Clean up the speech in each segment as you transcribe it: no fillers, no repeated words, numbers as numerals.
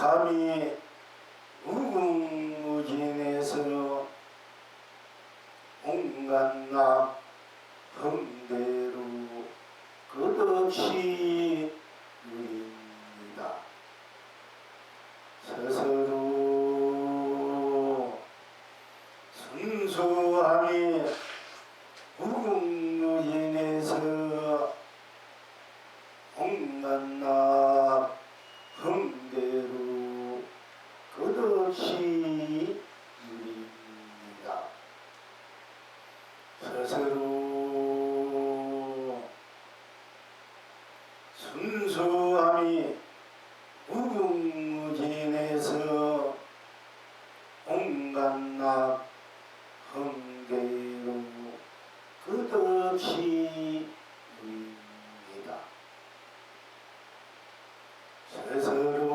삼이 무궁무진에서 온갖 흥대로 끝없이 누립니다. 스스로 순수함이 무궁무진에서 온갖 흥대로 끝없이 누립니다. 스스로 순수함이 무궁무진에서 온갖 흥대로 끝없이 누립니다. 스스로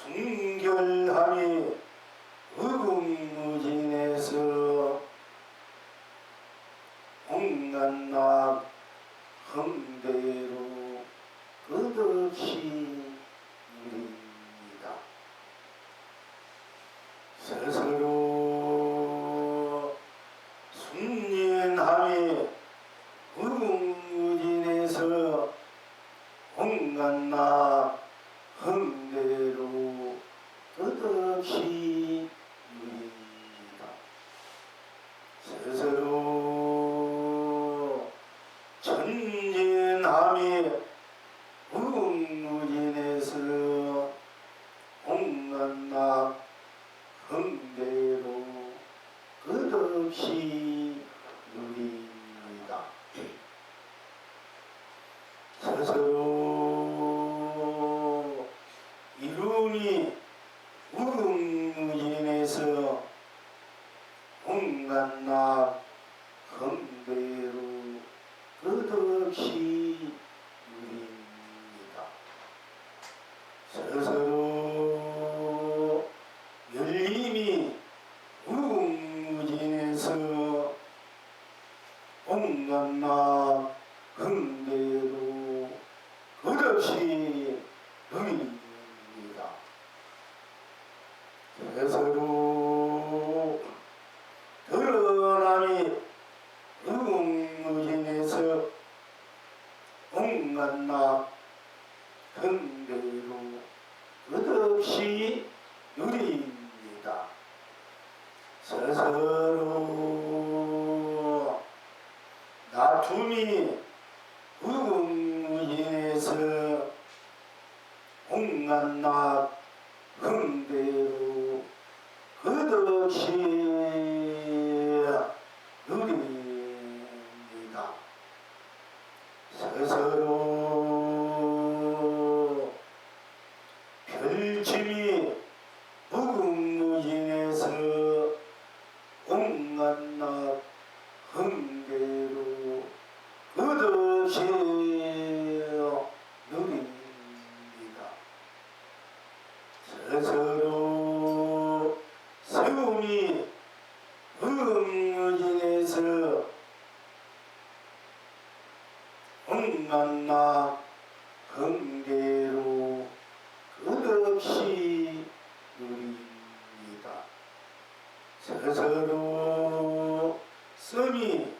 순결함이 무궁무진에서 온갖 흥대로 끝없이 누립니다. 스스로 순연함이 무궁무진에서 온갖 흥대로 끝없이 누립니다. 스스로 천진함이 무궁무진에서 온갖 흥대로 끝없이 누립니다. 스스로 이름이 무궁무진에서 온갖 흥대로 끝없이 누립니다. 스스로 열림이 무궁무진에서 온갖 흥대로 끝없이 누립니다. 스스로 드러남이 무궁무진에서 온갖 흥대로 끝없이 누립니다. 스스로 나툼이 무궁무진에서 온갖 흥대로 끝없이 누립니다. 스스로 별침이 무궁무진에서 온갖 흥대로 끝없이 누립니다. 스스로 세움이 무궁무진에서 온갖 흥대로 끝없이 누립니다. 스스로 썸이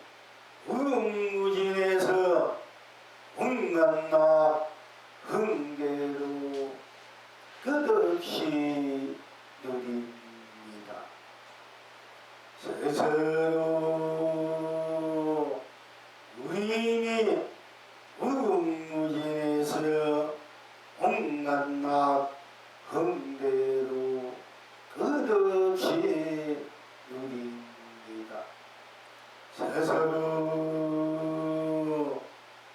무궁무진에서 온갖 흥대로 끝없이 누립니다. 스스로 우림이 무궁무진에서 온갖 흥대로 끝없이 누립니다. 스스로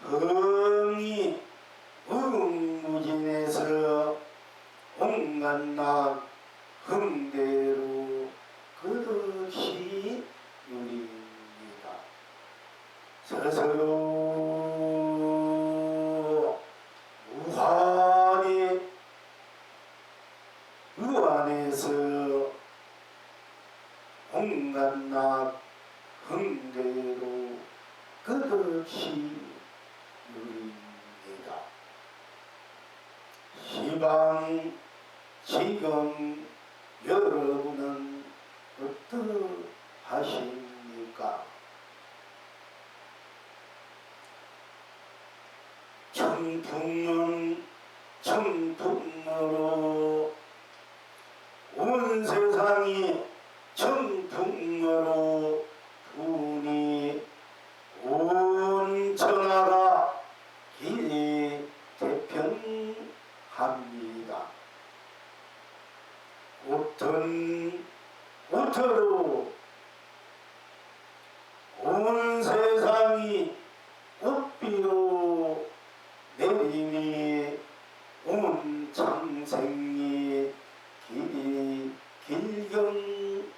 흥이 무궁무진에서 온갖 흥대로 끝없이 누립니다. 스스로 무한히 무한에서 온갖 흥대로 끝없이 누립니다. 이방 지금 여러분은 어떠하십니까? 청풍은 청풍으로 온 세상이 청풍으로 부니 온 천하가 길이 태평합니다. 옷은 옷으로 온 세상이 꽃비로 내림이 온 창생이 길이 길경합니다.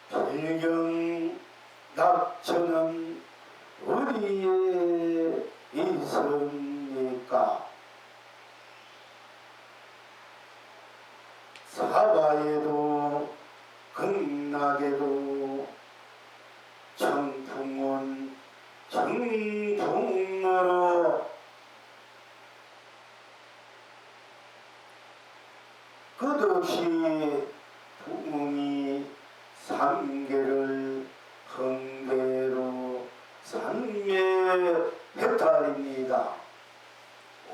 필경 낙천은 어디에 있습니까? 사바에도 극락에도 청풍은 청풍으로 끝없이 부흥이 삼계를 흥대로 삼매해탈입니다.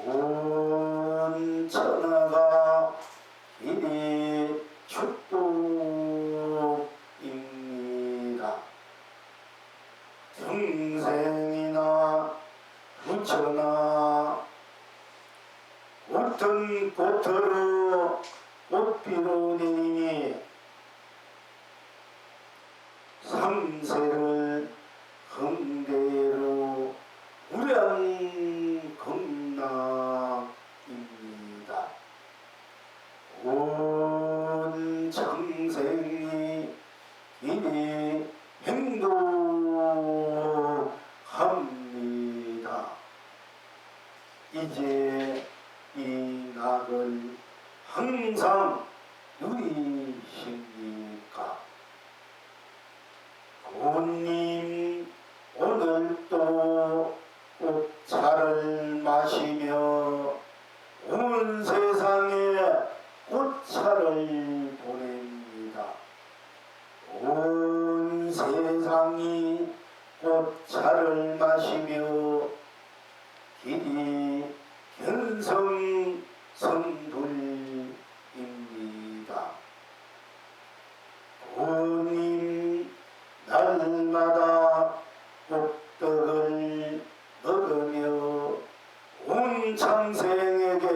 온 천하가 길이 축복입니다. 중생이나 부처나 어떤 꽃으로 꽃비로 내니 삼세를 흥대로 우량극락입니다. 온 창생이 길이 행복합니다. 이제 이 낙을 항상 누리십니까? 고님 오늘도 꽃차를 마시며 온 세상에 꽃차를 보냅니다. 온 세상이 꽃차를 마시며 길이 견성성불입니다. 고님 날마다 꽃떡을 먹으며 온 창생에게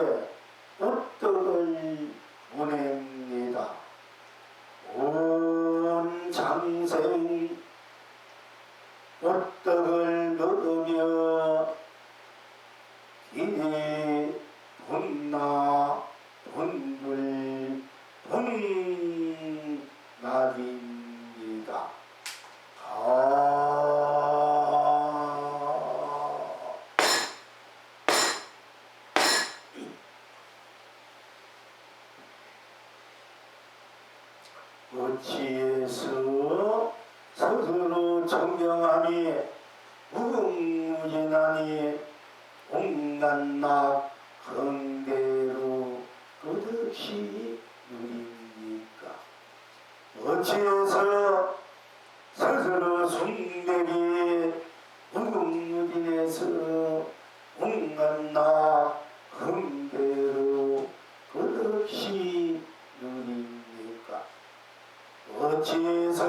꽃떡을 보냅니다. 온 창생 꽃떡을 먹으며 길이 본나 본불 본날입니다. 어찌해서 스스로 정경하니 무궁무진하니 온갖 흥대로 끝없이 누립니까? 어찌해서 스스로 숭배기 무궁무진해서 온갖 흥대로 끝없이 누립니까? 어찌해서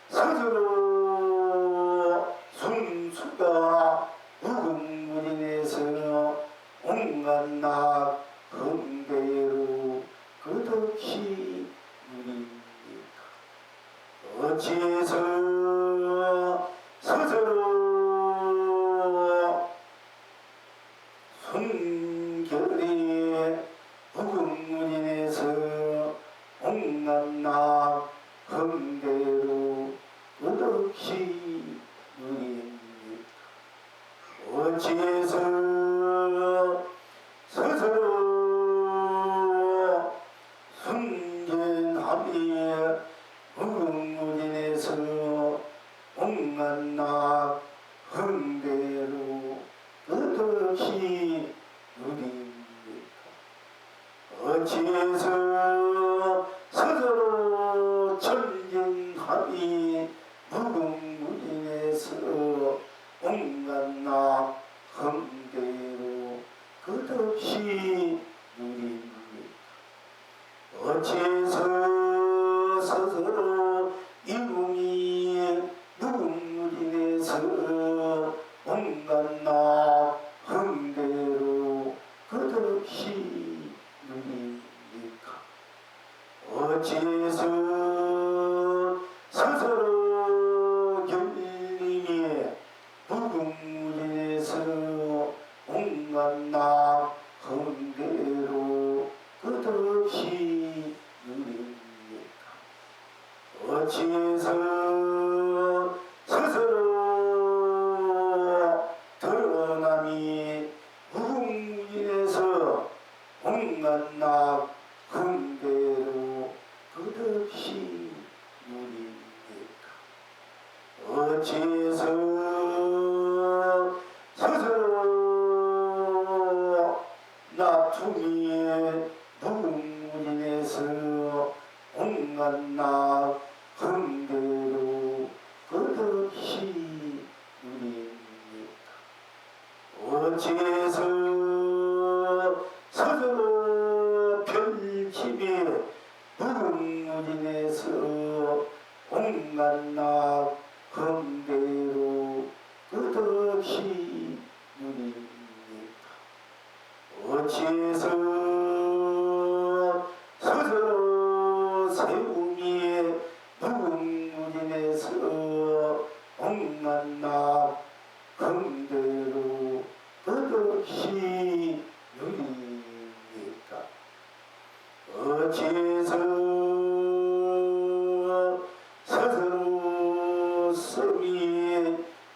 스스로 순수가 무궁무진해서 온갖 흥대로 끝없이 누립니까? 어찌해서 스스로 순결이 무궁무진해서 온갖 흥대로 끝없이 누립니까? 어찌해서 스스로 순전함이 무궁무진해서 온갖 흥대로 끝없이 어찌해서 스스로 천진함이 무궁무진해서 온갖 나 흠대로 끝없이 누립니다. 어찌해서 스스로 이rum이 무궁무진해서 온갖 나 흠대로 끝없이 누립니까? 어찌해서 스스로 결림이 무궁무진해서 온갖 나 흠대로 끝없이 누립니까? 어찌해서 스스로 드러남이 무궁무진해서 온갖 나 흠대로 끝없이 누립니까? 어찌해서 스스로 나툼이 무궁무진해서 온갖 나 흠대로 끝없이 누립니까? 어찌해서 스스로 별침이 무궁무진해서 온갖 나 흠대로 끝없이 누립니까? 어찌해서 스스로 세움이 무궁무진해서 온갖 나 흠대로 끝없이 누립니까? 어찌해서 스스로 섬이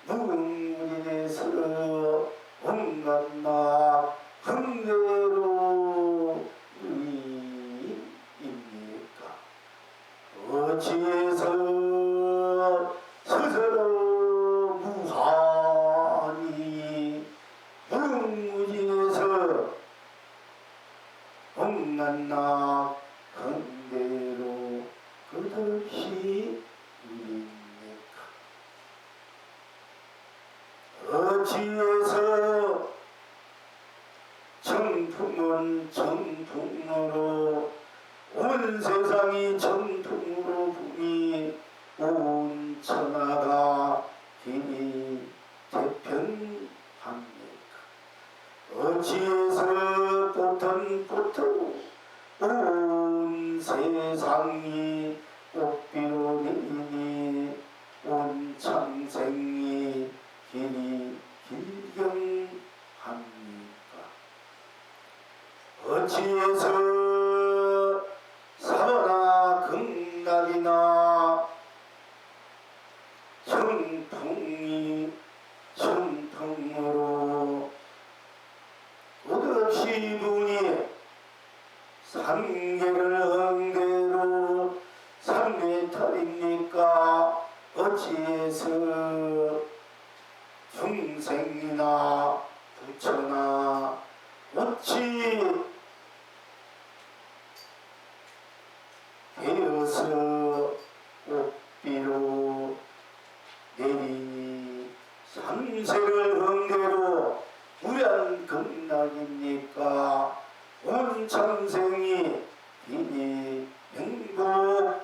무궁무진해서 온갖 나 흠대로 누립니까? 어찌해서 스스로 무한히 무궁무진해서 온갖 나 흠대로 끝없이 누립니까? 어찌해서 정풍은 정풍으로 온 세상이 정풍으로 붐이 온 천하가 길이 태평합니까? 어찌해서 꽃은 온 세상이 꽃비로 내리니 온 창생이 길이 길경합니까? 어찌해서 사나 극락이나 정풍이 정풍으로 끝없이 분이 삼계를 흥대로 삼계탈입니까? 어찌해서 중생이나 부처나 어찌 되어서 꽃비로 내리니 삼세를 흥대로 무량 극락입니까? 온 창생이 비니 행복합니까?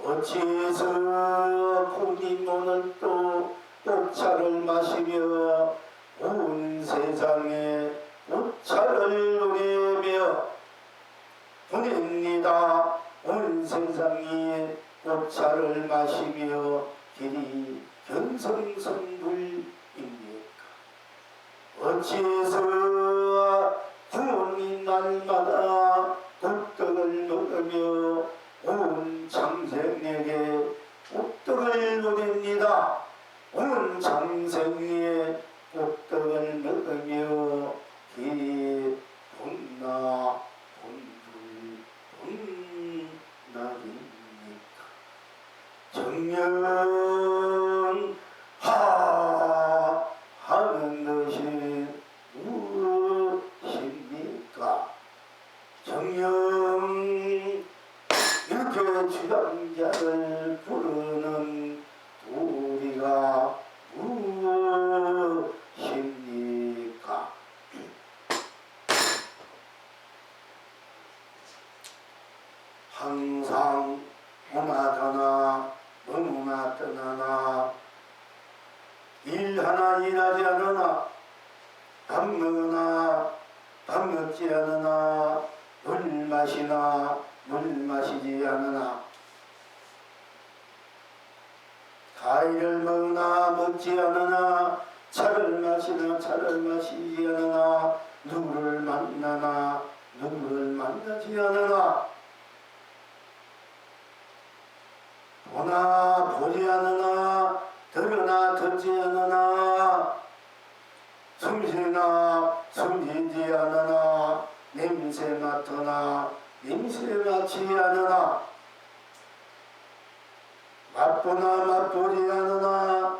어찌해서 고님 오늘 또 꽃차를 마시며 온 세상에 꽃차를 노래며 보냅니다. 온 세상이 꽃차를 마시며 길이 견성성불입니까? 어찌해서 구원인 날마다 꽃떡을 먹으며 온 장생에게 꽃떡을 보냅니다. 온 장생에 꽃떡을 먹으며 길이 본나 본불 본날입니까? 정령하하는 것이 일 하나 일하지 않으나 밥 먹으나 밥 먹지 않으나 물 마시나 물 마시지 않으나 과일을 먹으나 먹지 않으나 차를 마시나 차를 마시지 않으나 누구를 만나나 누구를 만나지 않으나 보나 보지 않으나 들으나 듣지 않으나 숨쉬나 숨쉬지 않으나 냄새 맡으나 냄새 맡지 않으나 맛보나 맛보지 않으나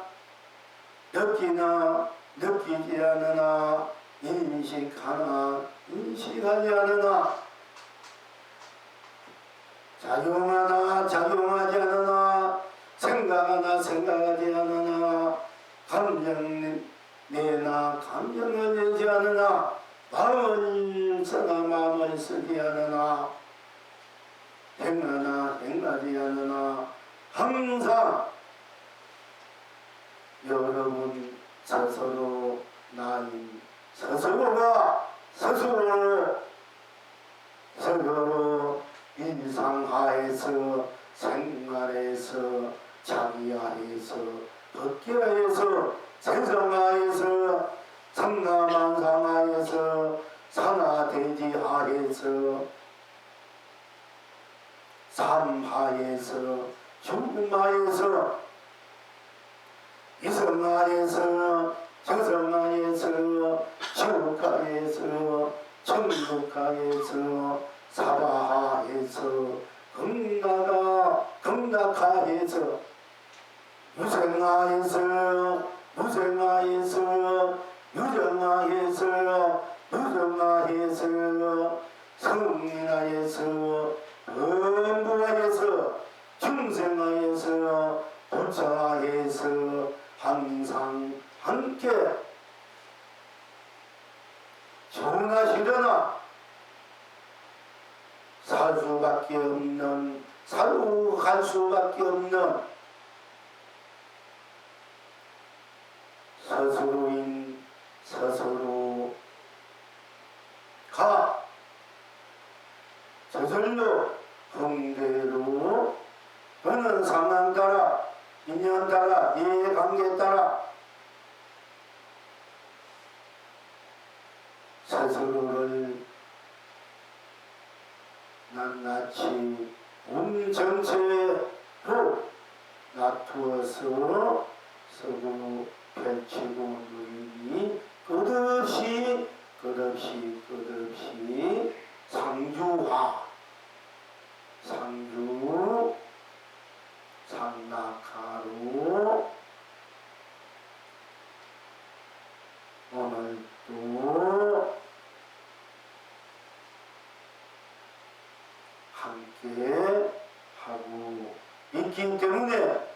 느끼나 느끼지 않으나 인식하나 인식하지 않으나 작용하나 작용하지 않으나 생각하나 생각하지 않으나 감정내나 감정을 내지 않으나 마음을 쓰나 마음을 쓰지 않으나 행하나 행하지 않으나 항상 여러분 스스로 나인 스스로가 스스로 일상하에서 생활에서 자기하에서 법계하에서 세상하에서 성나만상하에서 산하대지하에서 삶하에서 죽음하에서 이성하에서 저성하에서 지옥하에서 천국하에서 사바하에서 극락하에서 유생하에서 무생하에서 유정하에서 무정하에서 성인하에서 범부하에서 중생하에서 부처하에서 항상 함께 전하시려나 살 수밖에 없는 살아갈 수밖에 없는 스스로인 스스로가 저절로 흥대로 어느 상황 따라 인연 따라 이해관계에 따라 스스로를 낱낱이 전체로 놔두어서 서로 펼치고 누리니 끝없이 상락하로 오늘도 함께 하고 있기 때문에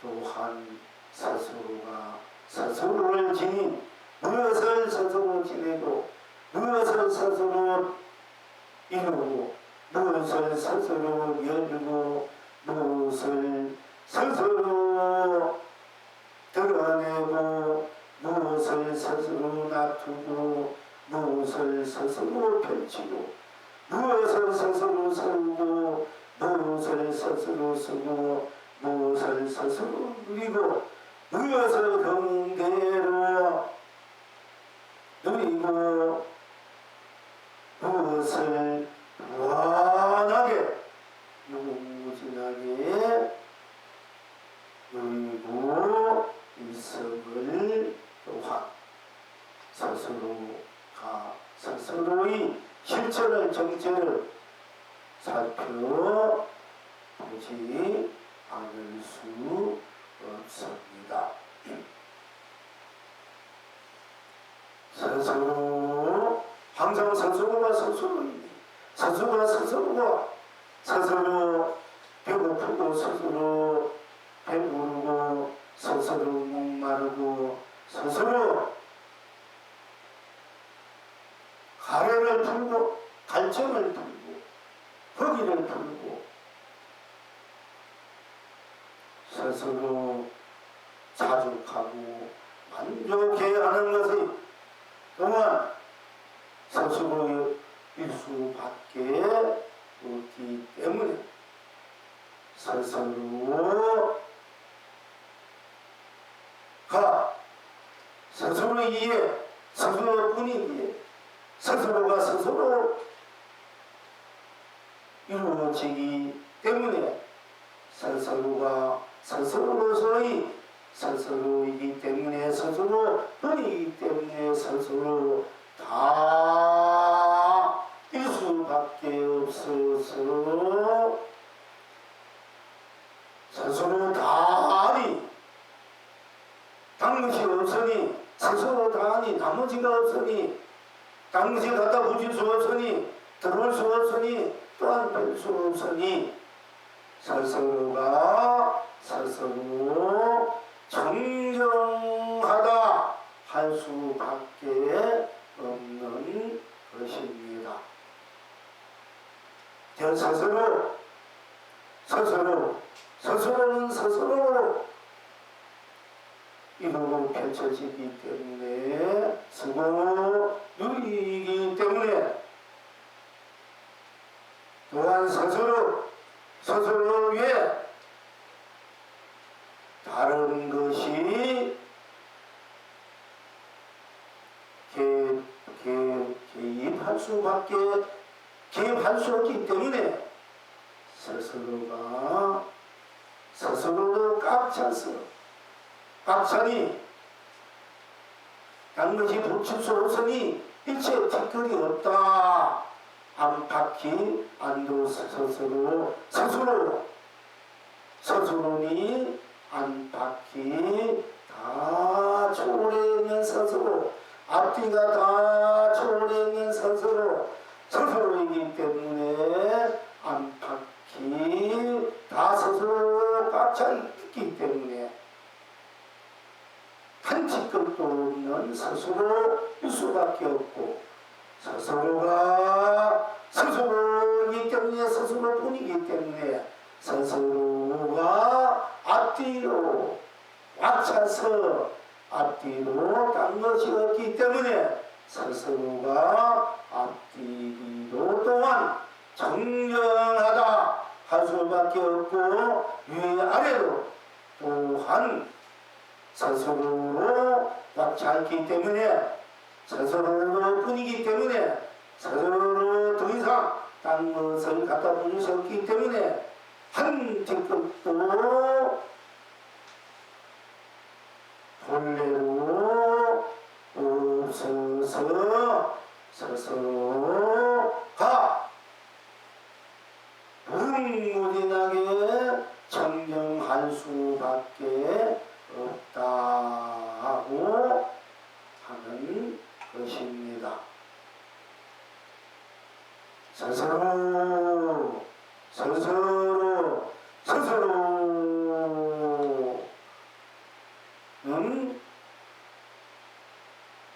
또한 스스로가 스스로를 지닌 무엇을 스스로 지내고 무엇을 스스로 이루고 무엇을 스스로 열고 무엇을 스스로 드러내고 무엇을 스스로 놔두고 무엇을 스스로 펼치고 무엇을 스스로 세우고 무엇을 스스로 쓰고 무엇을 스스로 누리고 무엇을 경계로 누리고 무엇을 무한하게 무진하게 누리고 있음을 또한 스스로가 스스로의 실체를 정체를 살펴보지 않을 수 없습니다. 스스로 항상 스스로가 스스로입니다. 스스로가 스스로 배고프고 스스로 배부르고 스스로 목마르고 스스로 가래를 풀고 갈증을 풀고 허기를 풀고 스스로 자족하고 안 좋게 하는 것이 또한 스스로의 일수밖에 없기 때문에 스스로가 스스로이기에 스스로뿐이기에 스스로가 스스로 이루어지기 때문에 스스로가 스스로로서의 스스로이기 때문에 스스로뿐이기 때문에 스스로 다 일 수밖에 없어서 스스로 다하니 당것이 없으니 스스로 다하니 나머지가 없으니 당것이 갖다 붙일 수 없으니 들어올 수 없으니 또한 뺄 수 없으니 스스로가 스스로 정정하다 할 수밖에 없는 것입니다. 스스로는 스스로로 이루고 펼쳐지기 때문에 스스로 누리기 때문에 또한 스스로 위해 다른 것이 개입할 수 없기 때문에 스스로로 꽉 차니 딴 것이 붙일 수 없으니 일체 티끌이 없다. 안팎이 안도 스스로니 안팎이 다 초월해 있는 스스로 앞뒤가 다 초월해 있는 스스로이기 때문에 안팎이 다 스스로 꽉 차 있기 때문에 한 티끌도 없는 스스로일 수밖에 없고 스스로가 스스로이기 때문에 스스로뿐이기 때문에 스스로가 앞뒤로 꽉차서 앞뒤로 딴 것이 없기 때문에 스스로가 앞뒤로 또한 정정하다 할 수밖에 없고 위아래로 또한 스스로로 꽉차 있기 때문에 스스로로 뿐이기 때문에 스스로로 더 이상 딴 것을 갖다 부을 수 없기 때문에 한 티끌도 본래로 없어서 스스로가 무궁무진하게 정정할 수밖에 없다고 하는 것입니다. 스스로는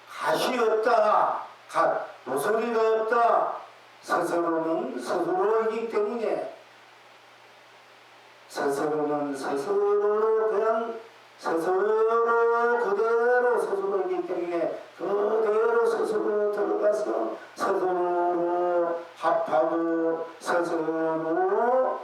갓이 없다. 모서리가 없다. 스스로는 스스로이기 때문에 스스로는 스스로 그냥 스스로 그대로 스스로이기 때문에 그대로 스스로 들어가서 스스로 합하고 스스로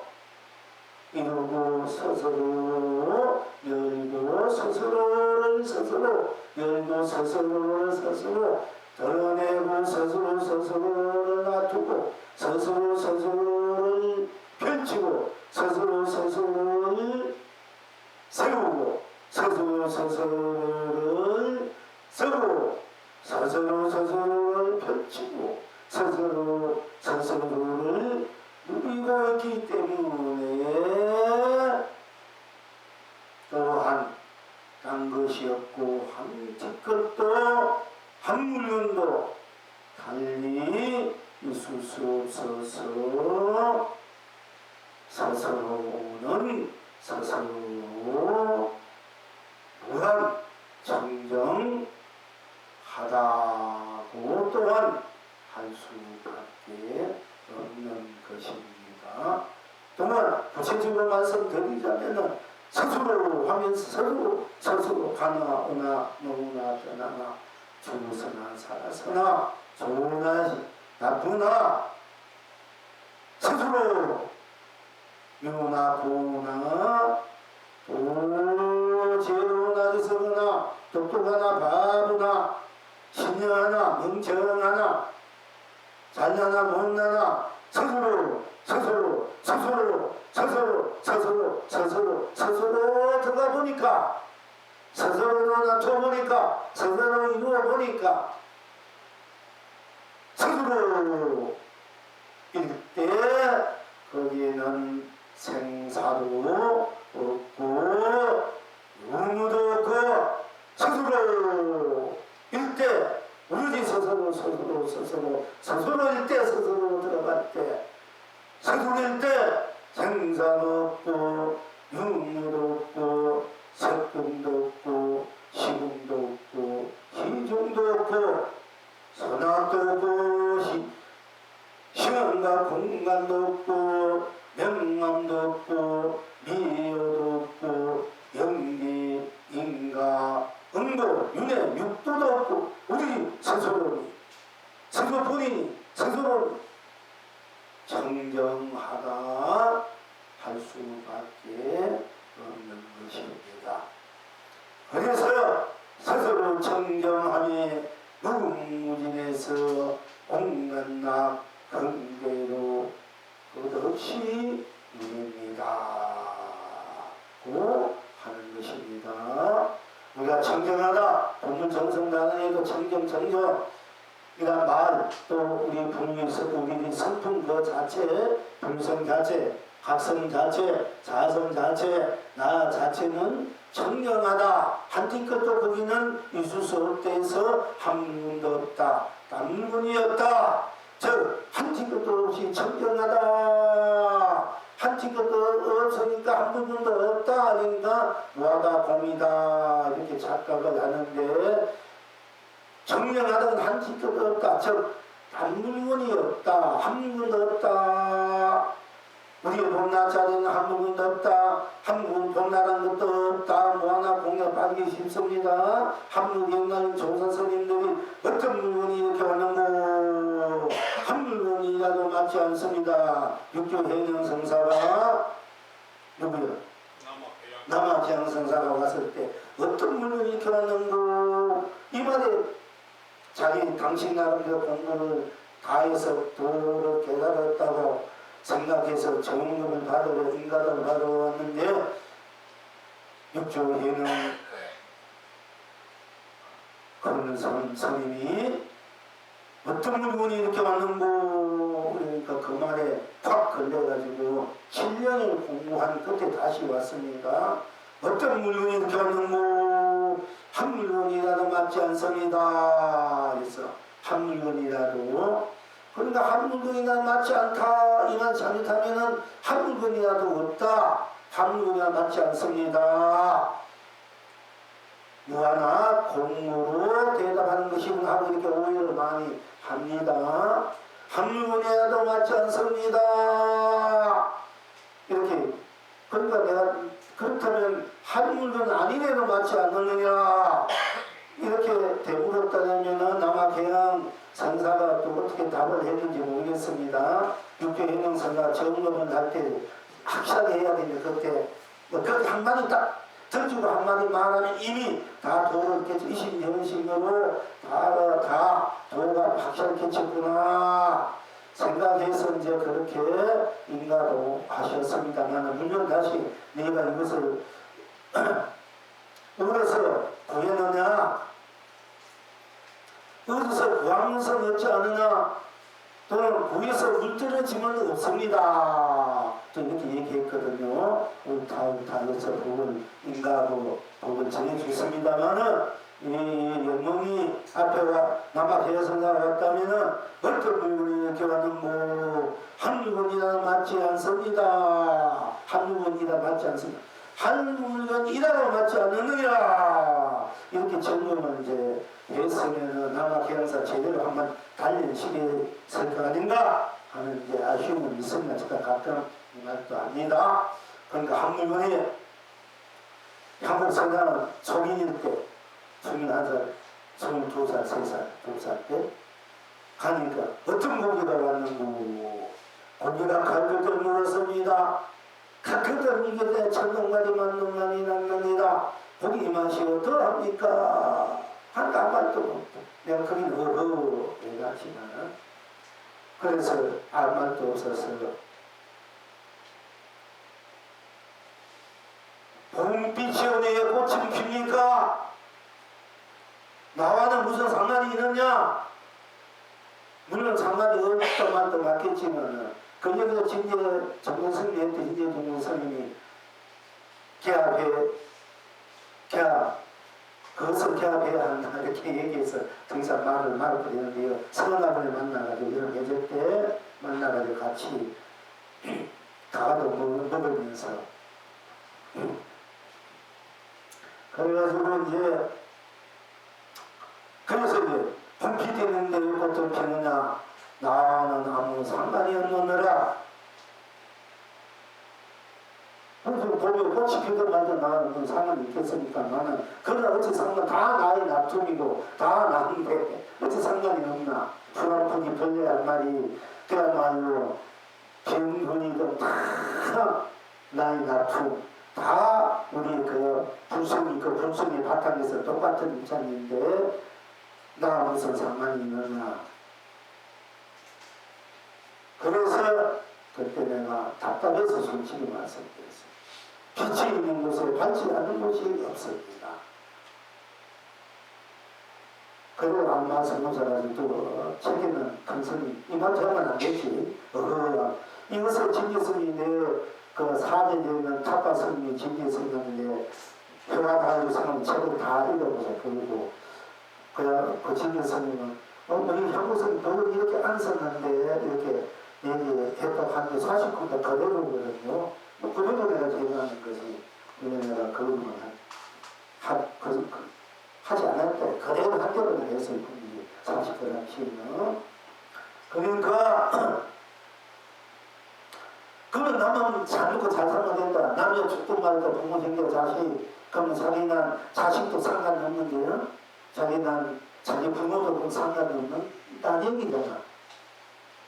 이루고 스스로 열고 스스로를 스스로 열고 스스로를 스스로 드러내고 스스로를 놔두고 스스로를 펼치고 스스로를 세우고 스스로를 세우고 스스로를 펼치고 스스로를 누리고 있기 때문에 또한 딴 것이 없고 한 티끌도 한 물건도 달리 있을 수 없어서 스스로는 스스로 무한 정정하다고 또한 할 수밖에 없는 것입니다. 또한 구체적으로 말씀드리자면 스스로 하면서 스스로 가나 오나 너무나 떠나나 죽으서나 살아서나 좋으나 나쁘나 스스로 유나 보나 죄로나 어리석으나 똑똑하나 바보나 신령하나 멍청하나 잘나나 못나나 스스로 들어가 보니까 스스로 낮춰 보니까 스스로 이루어 보니까 스스로 일때 거기에는 생사도 없고 유무도 없고 스스로 일때 오로지 스스로 일때 스스로 들어갈 때 스스로일 때 생사도 없고 유무도 없고 색금도 없고 시금도 없고 희중도 없고 선악도 없고 시간과 공간도 없고 명암도 없고 미여도 없고 연기, 인가, 응도, 윤회, 육도도 없고 우리 스스로 본인이 스스로 청정하다 할 수밖에 없는 것입니다. 그래서 스스로 청정함이 무궁무진에서 온갖 근대로 끝없이 이릅니다고 하는 것입니다. 우리가 청정하다 본문정성단원에도 청정 이란 말, 또 우리 분위에서 우리 성품 그 자체, 분성 자체, 각성 자체, 자성 자체, 나 자체는 청정하다. 한티끝도 거기는 있을 수 없대서 한문도 없다. 단문이 없다. 즉 한티끝도 없이 청정하다. 한티끝도 없으니까 한문도 없다. 그러니까 무하다 공이다. 이렇게 착각을 하는데 정령하다는 한티끝도 없다. 즉 한물건이 없다. 한물건도 없다. 우리의 봄나자리는 한물건도 없다. 한물 봄나라는 것도 없다. 무하나 공약 빠르기 쉽습니다. 한물 옛날 조사스님들이 어떤 물건이 이렇게 왔는고 한 물건이라도 맞지 않습니다. 육조 해명성사가 누구요? 남아해양성사가 왔을 때 어떤 물건이 이렇게 왔는고 이 말에 자기 당신 나름대로 공부를 다해서 도를 깨달았다고 생각해서 정금을 받으러 인가를 받으러 왔는데 육조에는 그런 스님이 어떤 물건이 이렇게 왔는고 그러니까 그 말에 확 걸려가지고 7년을 공부한 끝에 다시 왔습니다. 어떤 물건이 이렇게 왔는고 한 물건이라도 맞지 않습니다. 그래서 한 물건이라도 그러니까 한 물건이나 맞지 않다 이만 잘못하면은 한 물건이라도 없다. 한 물건이나 맞지 않습니다. 무하나 공무로 대답하는 것이군 하고 이렇게 오해를 많이 합니다. 한 물건이라도 맞지 않습니다. 이렇게 그러니까 내가 그렇다면 한 물건 아니래도 맞지 않느냐 이렇게 되물었다면은 아마 그냥 상사가 또 어떻게 답을 했는지 모르겠습니다. 육교해명사가 점검을 할 때 확실하게 해야 되는데 그때 뭐 그렇게 한마디 딱 던지고 한마디 말하면 이미 다 도를 깨치 이심연심으로 다 도가 확실하게 깨쳤구나 생각해서 이제 그렇게 인가도 하셨습니다만 물론 다시 내가 이것을 어디서 구했느냐 어디서 구하면서 얻지 않느냐 또는 구해서 물들어지면 없습니다. 또 이렇게 얘기했거든요. 우리 다 여기서 복을 인가하고 복을 전해주셨습니다만은 이 영웅이 앞에 남아계성사가 왔다면은 어떤 물건이 이렇게 왔는고 한 물건이라 맞지 않습니다. 한 물건이라 맞지 않습니다. 한 물건이라고 맞지 않느냐 이렇게 점검을 이제 했으면은 남아계양사 제대로 한번 달려시게 설 거 아닌가 하는 이제 아쉬움은 있습니다. 제가 가끔 이 말도 합니다. 그러니까 한 물건이 한국 선사는 성인일 때, 성인 1살, 22살, 3살, 2살 때 가니까 어떤 고기가 왔는고 고기가 갈것을 물었습니다. 갈것을 이게 천둥만이 만능만이 났느니라. 고기 맛이 어떠합니까? 한 아무 말도 없고 내가 거긴 어허 내가 하지만 그래서 아무 말도 없어서 봄빛이 어디에 꽃이 핍니까? 나와는 무슨 상관이 있느냐? 물론 상관이 없다 말도 맞겠지만 그녀가 진제 정선생님한테 진제 정선생님이 그것을 개합해야 한다 이렇게 얘기해서 더 이상 말을 버리는데요. 서원아버지 만나가지고 이런 계절 때 만나가지고 같이 가도 먹으면서 그래가지고 이제 그래서 이제 봄피 되는데 왜 꽃을 피느냐? 나는 아무 상관이 없느니라. 그래서 봄에 꽃이 피든 말든 나는 무슨 상관이 있겠습니까? 나는 그러나 어찌 상관 다 나의 납품이고 다 나인데 어찌 상관이 없나? 풀한푼이 벌레 한 마리 그야말로 병분이든 다 나의 납품 다 우리 그 불순이 바탕에서 똑같은 입장인데 나 무슨 상관이 있느냐. 그래서 그때 내가 답답해서 솔직히 말씀드렸어요. 빛이 있는 곳에 밝지 않은 곳이 없습니다. 그리고 안 말씀하셔가지고 책에는 큰 스님 이만 하면 안 되지. 이것을 진지스님이 그 사제되는 탑바 스님이 진지스님인데 회화 다하고 생각 책을 다 읽어보세요. 그리고 그 진지스님은 우리 현구스님 벽을 이렇게 안 썼는데 이렇게 얘기했다고 하는 게 49도 그대로거든요. 그래도 내가 제기하는 것이 내가 그런 하지 않았대. 그대로 한결을 했을 뿐이지. 40g 치는. 그러니까 그러면 나만 잘 먹고 잘 살면 된다. 남녀 죽든 말든 부모 생겨 자식 그러면 자기는 자식도 상관이 없는데요. 자기는 자기 부모도 상관이 없는 딴 얘기잖아.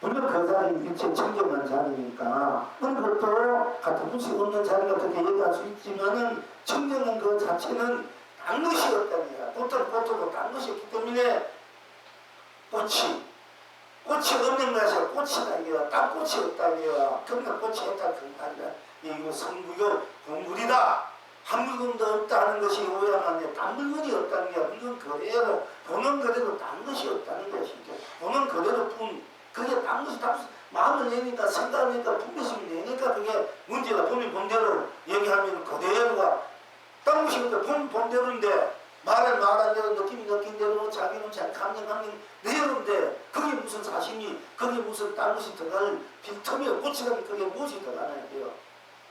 물론 그 자리는 일체 청정한 자리니까 그것도 같은 뜻이 없는 자리가 그렇게 얘기할 수 있지만은 청정한 그 자체는 딴 것이 없다니까. 꽃도 딴 것이 없기 때문에 꽃이 없는 것이 꽃이다. 딴 꽃이 없다. 그러니까 꽃이 없다. 그 말이야. 이거 성부교 공물이다. 한 물건도 없다는 것이 오야만데 딴 물건이 없다는 게 물건 그대로 보는 그대로 딴 것이 없다는 것이죠. 보는 그대로 뿐 그게 딴 것이 마음을 내니까 생각을 내니까 분별심이 내니까 그게 문제가 본대로 얘기하면 그대로가 딴 것이 없다. 본대로인데 말한 대로 느낀 대로 자기는 잘 감정 내는데 그게 무슨 사심이 그게 무슨 딴 것이 들어갈 빈틈이 꽃이라면 그게 무엇이 들어가나야 돼요.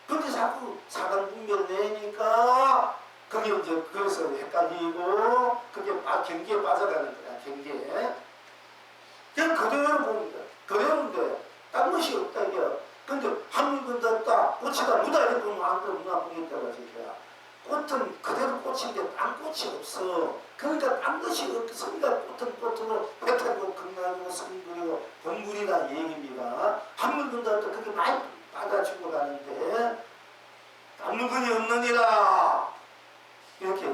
근데 자꾸 사간 분별을 내니까 그게 이제 그래서 헷갈리고 그게 경계에 빠져가는 거야. 경계에. 그냥 그대로 봅니다. 그대로인데 딴 것이 없다 이게요. 근데 한 물건도 없다. 꽃이다. 무다리 보면 안 그래 문화 보겠다고 하시더라. 꽃은 그대로 꽃인데 딴 꽃이 없어. 그러니까 딴 것이 없으니까 꽃은 꽃으로 배타고 건강하고 성불이고 공물이라는 얘기입니다. 한 물건도 없다. 그게 많이 받아주고 가는데 딴 물건이 없느니라. 이렇게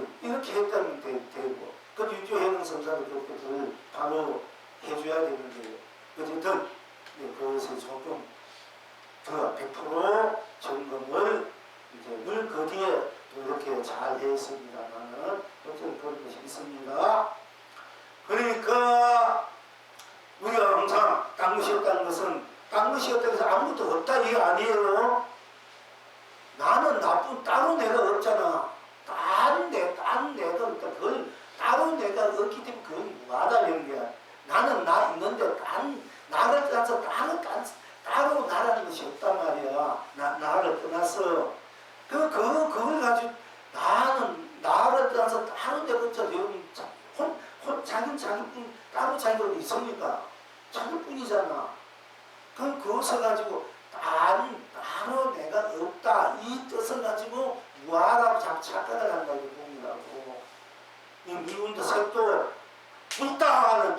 했다면 되고. 그 유교해능 선사도 그렇게 바로 해줘야 되는데 어쨌든 그것에 조금 더 100% 점검을 이제 늘 그 뒤에 이렇게 잘 했습니다만은 어쨌든 그런 것이 있습니다. 그러니까 우리가 항상 딴 것이 없다는 것은 딴 것이 없다고 해서 아무것도 없다 이게 아니에요. 나는 나쁜 따로 내가 없잖아. 딴 내가 없다. 그걸 따로 내가 없기 때문에 그건 뭐하다 이런 거야. 나는 나 있는데 나를 떠나서 따로 나라는 것이 없단 말이야. 나를 떠나서 그걸 가지고 나를 떠나서 따로 내가 자기는 자기뿐 따로 자기가 어디 있습니까? 자기뿐이잖아. 그럼 그것을 가지고 따로 내가 없다 이 뜻을 가지고 뭐하라고 자꾸 착각을 한다고 봄이라고. 이 미운도 색도 붉다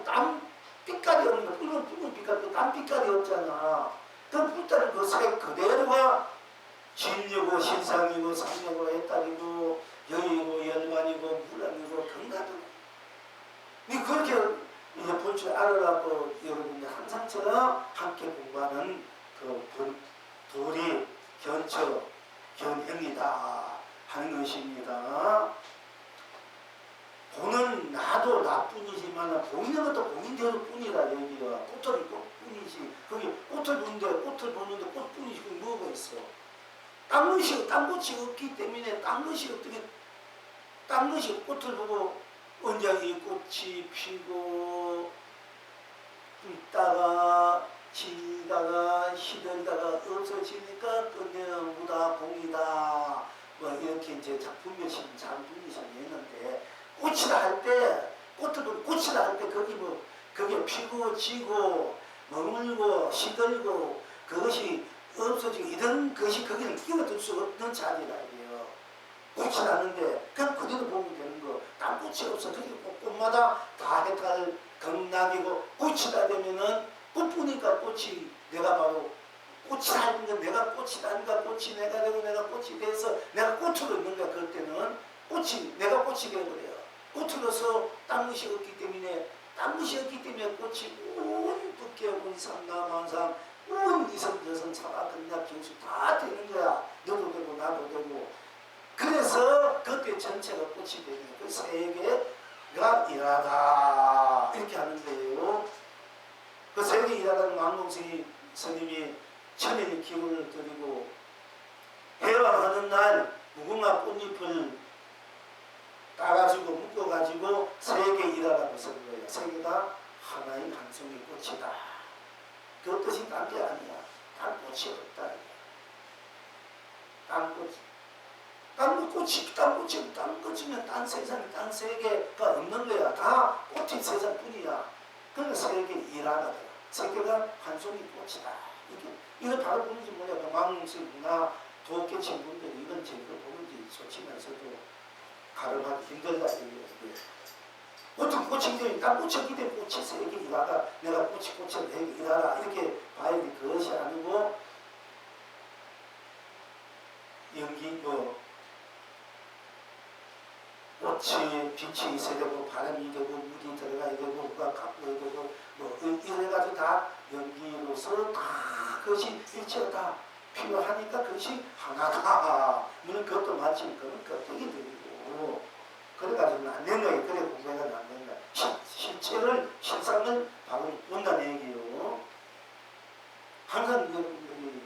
땀 빛깔이 없는 거, 붉은 빛깔, 땀 빛깔이 없잖아. 그 붉다는 그 색 그대로가 진리고 신상이고 상이고 애딸이고 여이고 열반이고 물란이고 건강이고. 니 그렇게 이제 볼 줄 알아갖고 여러분이 항상처럼 함께 공부하는 그 돌이 견처 견형이다 하는 것입니다. 보는 나도 나뿐이지만 보이는 것도 보인대로 뿐이라 여기가 꽃들이 꽃뿐이지. 거기 꽃을 보는데 꽃뿐이지. 그게 뭐가 있어? 딴 것이 없기 때문에 딴 것이 꽃을 보고 언제 이 꽃이 피고 있다가 지다가 시들다가 없어지니까 끝내무다 공이다 뭐 이렇게 이제 작품명심 장품명심 했는데 꽃이라 할 때 꽃을 보고 꽃이라 할 때 거기 뭐 그게 피고 지고 머물고 시들고 그것이 없어지고 이런 것이 거기는 끼어들 수 없는 자리라 이게요. 꽃이 나는데 그냥 그대로 보면 되는 거. 딴 꽃이 없어. 그게 꽃마다 다 해탈 경락이고 꽃이다 되면은 꽃보니까 꽃이 내가 바로 꽃이 나니까 내가 꽃이 나니까 꽃이 내가 되고 내가 꽃이 돼서 내가 꽃으로 있는가 그럴 때는 꽃이 내가 꽃이 되어버려요. 꽃으로서 딴 것이 없기 때문에 꽃이 온 두께 온상 남한상 온 이성저성 사바 근납 경수 다 되는 거야. 너도 되고 나도 되고. 그래서 그때 전체가 꽃이 되는 그 세계가 일하다 이렇게 하는 거예요. 그 세계 일하다는 왕공스님이 천연의 기운을 드리고 해방하는 날 무궁화 꽃잎을 따가지고 묶어가지고 세계 일하라고 쓴 거예요. 세계가 하나의 한 송이 꽃이다. 그 뜻이 딴 게 아니야. 딴 꽃이 없다. 딴 꽃이면 딴 세상, 딴 세계가 없는 거야. 다 꽃이 세상뿐이야. 그러니까 세계 일하다. 세계가 한 송이 꽃이다. 이거 바로 보는지 몰라요. 망ungs이나 도깨친 분들이 이건 제가 보는지 좋지만서도 가름하기 힘들다. 어떤 꽃이 딴 꽃이 없기 때문에 꽃이 세계 일하다. 내가 꽃이 내게 일하라. 이렇게 봐야 돼. 그것이 아니고 연기 꽃이 빛이 있어야 되고 바람이 되고 물이 들어가야 되고 누가 가꿔야 되고 뭐 이래가지고 다 연기로서 다 그것이 일체가 다 필요하니까 그것이 하나다. 물론 그것도 마치 그건 껍데기 들이고 그래가지고는 안 된다. 그래 공부가 안 된다. 실상을 바로 본다는 얘기예요. 항상 여러분들이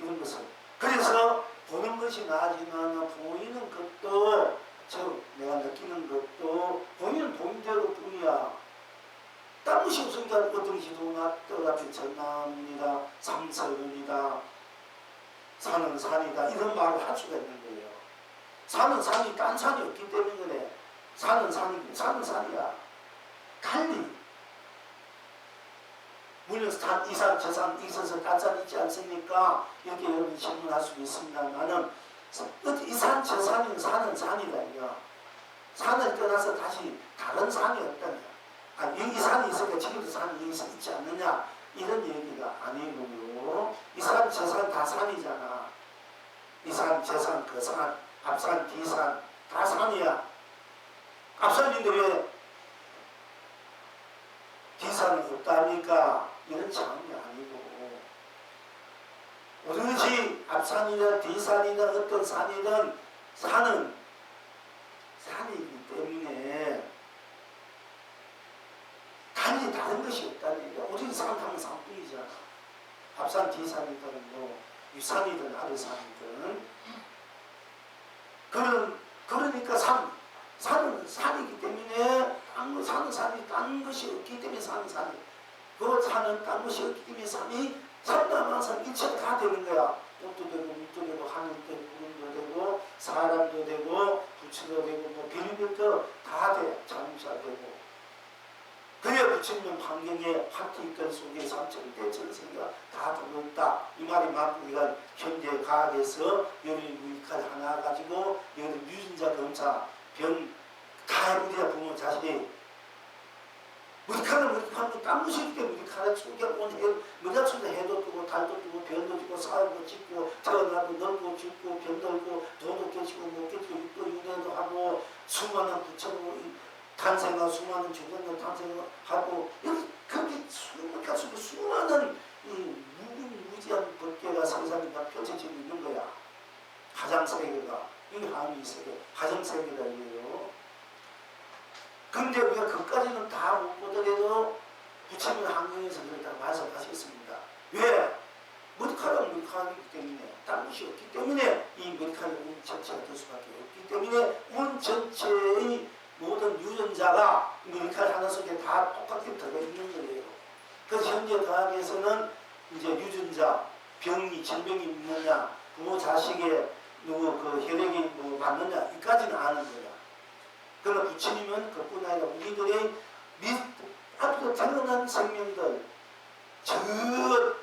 이런 것을 그래서 보는 것이 나지만 보이는 것도 내가 느끼는 것도 보이는 본대로 뿐이야. 딴 것이 없으니까 어떤 것이 떠나피 전남이다 삼서윤이다 산은 산이다 이런 말을 할 수가 있는 거예요. 산은 산이 딴 산이 없기 때문에 그래. 산은 산이야. 달리 물론 이산 저산 있어서 딴 산 있지 않습니까? 이렇게 여러분 질문할 수 있습니다만은 이 산 저산인 산은 산이다 이거. 산을 떠나서 다시 다른 산이 없다냐. 이 산이 있으니까 지금도 산이 있지 않느냐 이런 얘기가 아니고요. 이 산 저산 다 산이잖아. 이 산 저산 그 산 앞산 뒤산 다 산이야. 앞산인데 왜 뒤산이 없다니까 이런 차원이 아니고 오로지 앞산이나 뒤산이나 어떤 산이든 산은 산이기 때문에 단지 다른 것이 없다는 얘기야. 오로지 산하면 산뿐이잖아. 앞산 뒤산이든 뭐 윗산이든 아래산이든 그러니까 산은 산이기 때문에 산은 산이 딴 것이 없기 때문에 산은 산이 그 산은 딴 것이 없기 때문에 산이 산남한산 일체가 다 되는 거야. 꽃도 되고 물도 되고 하늘도 되고 구름도 되고 사람도 되고 부처도 되고 뭐 별별도 다 돼. 잠자 되고 그래 부처님 환경에 학기글 속에 3,000대 전세계가 다 들어있다. 이 말이 맞고 우리가 현재 과학에서 여기 무익할 하나 가지고 여기 유전자 검사 병 다 해보자 부모 자식이 무익하는 땀 무시기 때문에 무익하는 속에 온 무작순도 해도 뜨고 달도 뜨고 별도 뜨고 싸우고 짓고 태어나고 늙고 죽고 병들고 돈도 깨지고 못 깨지고 육도 윤회도 하고 수많은 부처로 탄생하고 수많은 죽은 탄생하고 그렇게 수많은 무궁무지한 법계가 세상에 다 펼쳐지고 있는 거야. 가장세계가 이 한이 세계 가정세계가 이래요. 근데 우리가 그까지는 다 못 보더라도 부처님 환경에서 그렇다고 말씀하셨습니다. 왜? 머리카락은 머리카락이기 때문에 다른 것이 없기 때문에 이 머리카락이 온 전체가 될 수밖에 없기 때문에 온 전체의 모든 유전자가 머리카락 하나 속에 다 똑같게 들어가 있는 거예요. 그래서 현재 과학에서는 이제 유전자, 병이, 질병이 있느냐, 부모 자식의 누구 그 혈액이 뭐 맞느냐, 이까지는 아는 거야. 그러나 부처님은 그뿐 아니라 우리들의 앞으로 태어난 생명들, 저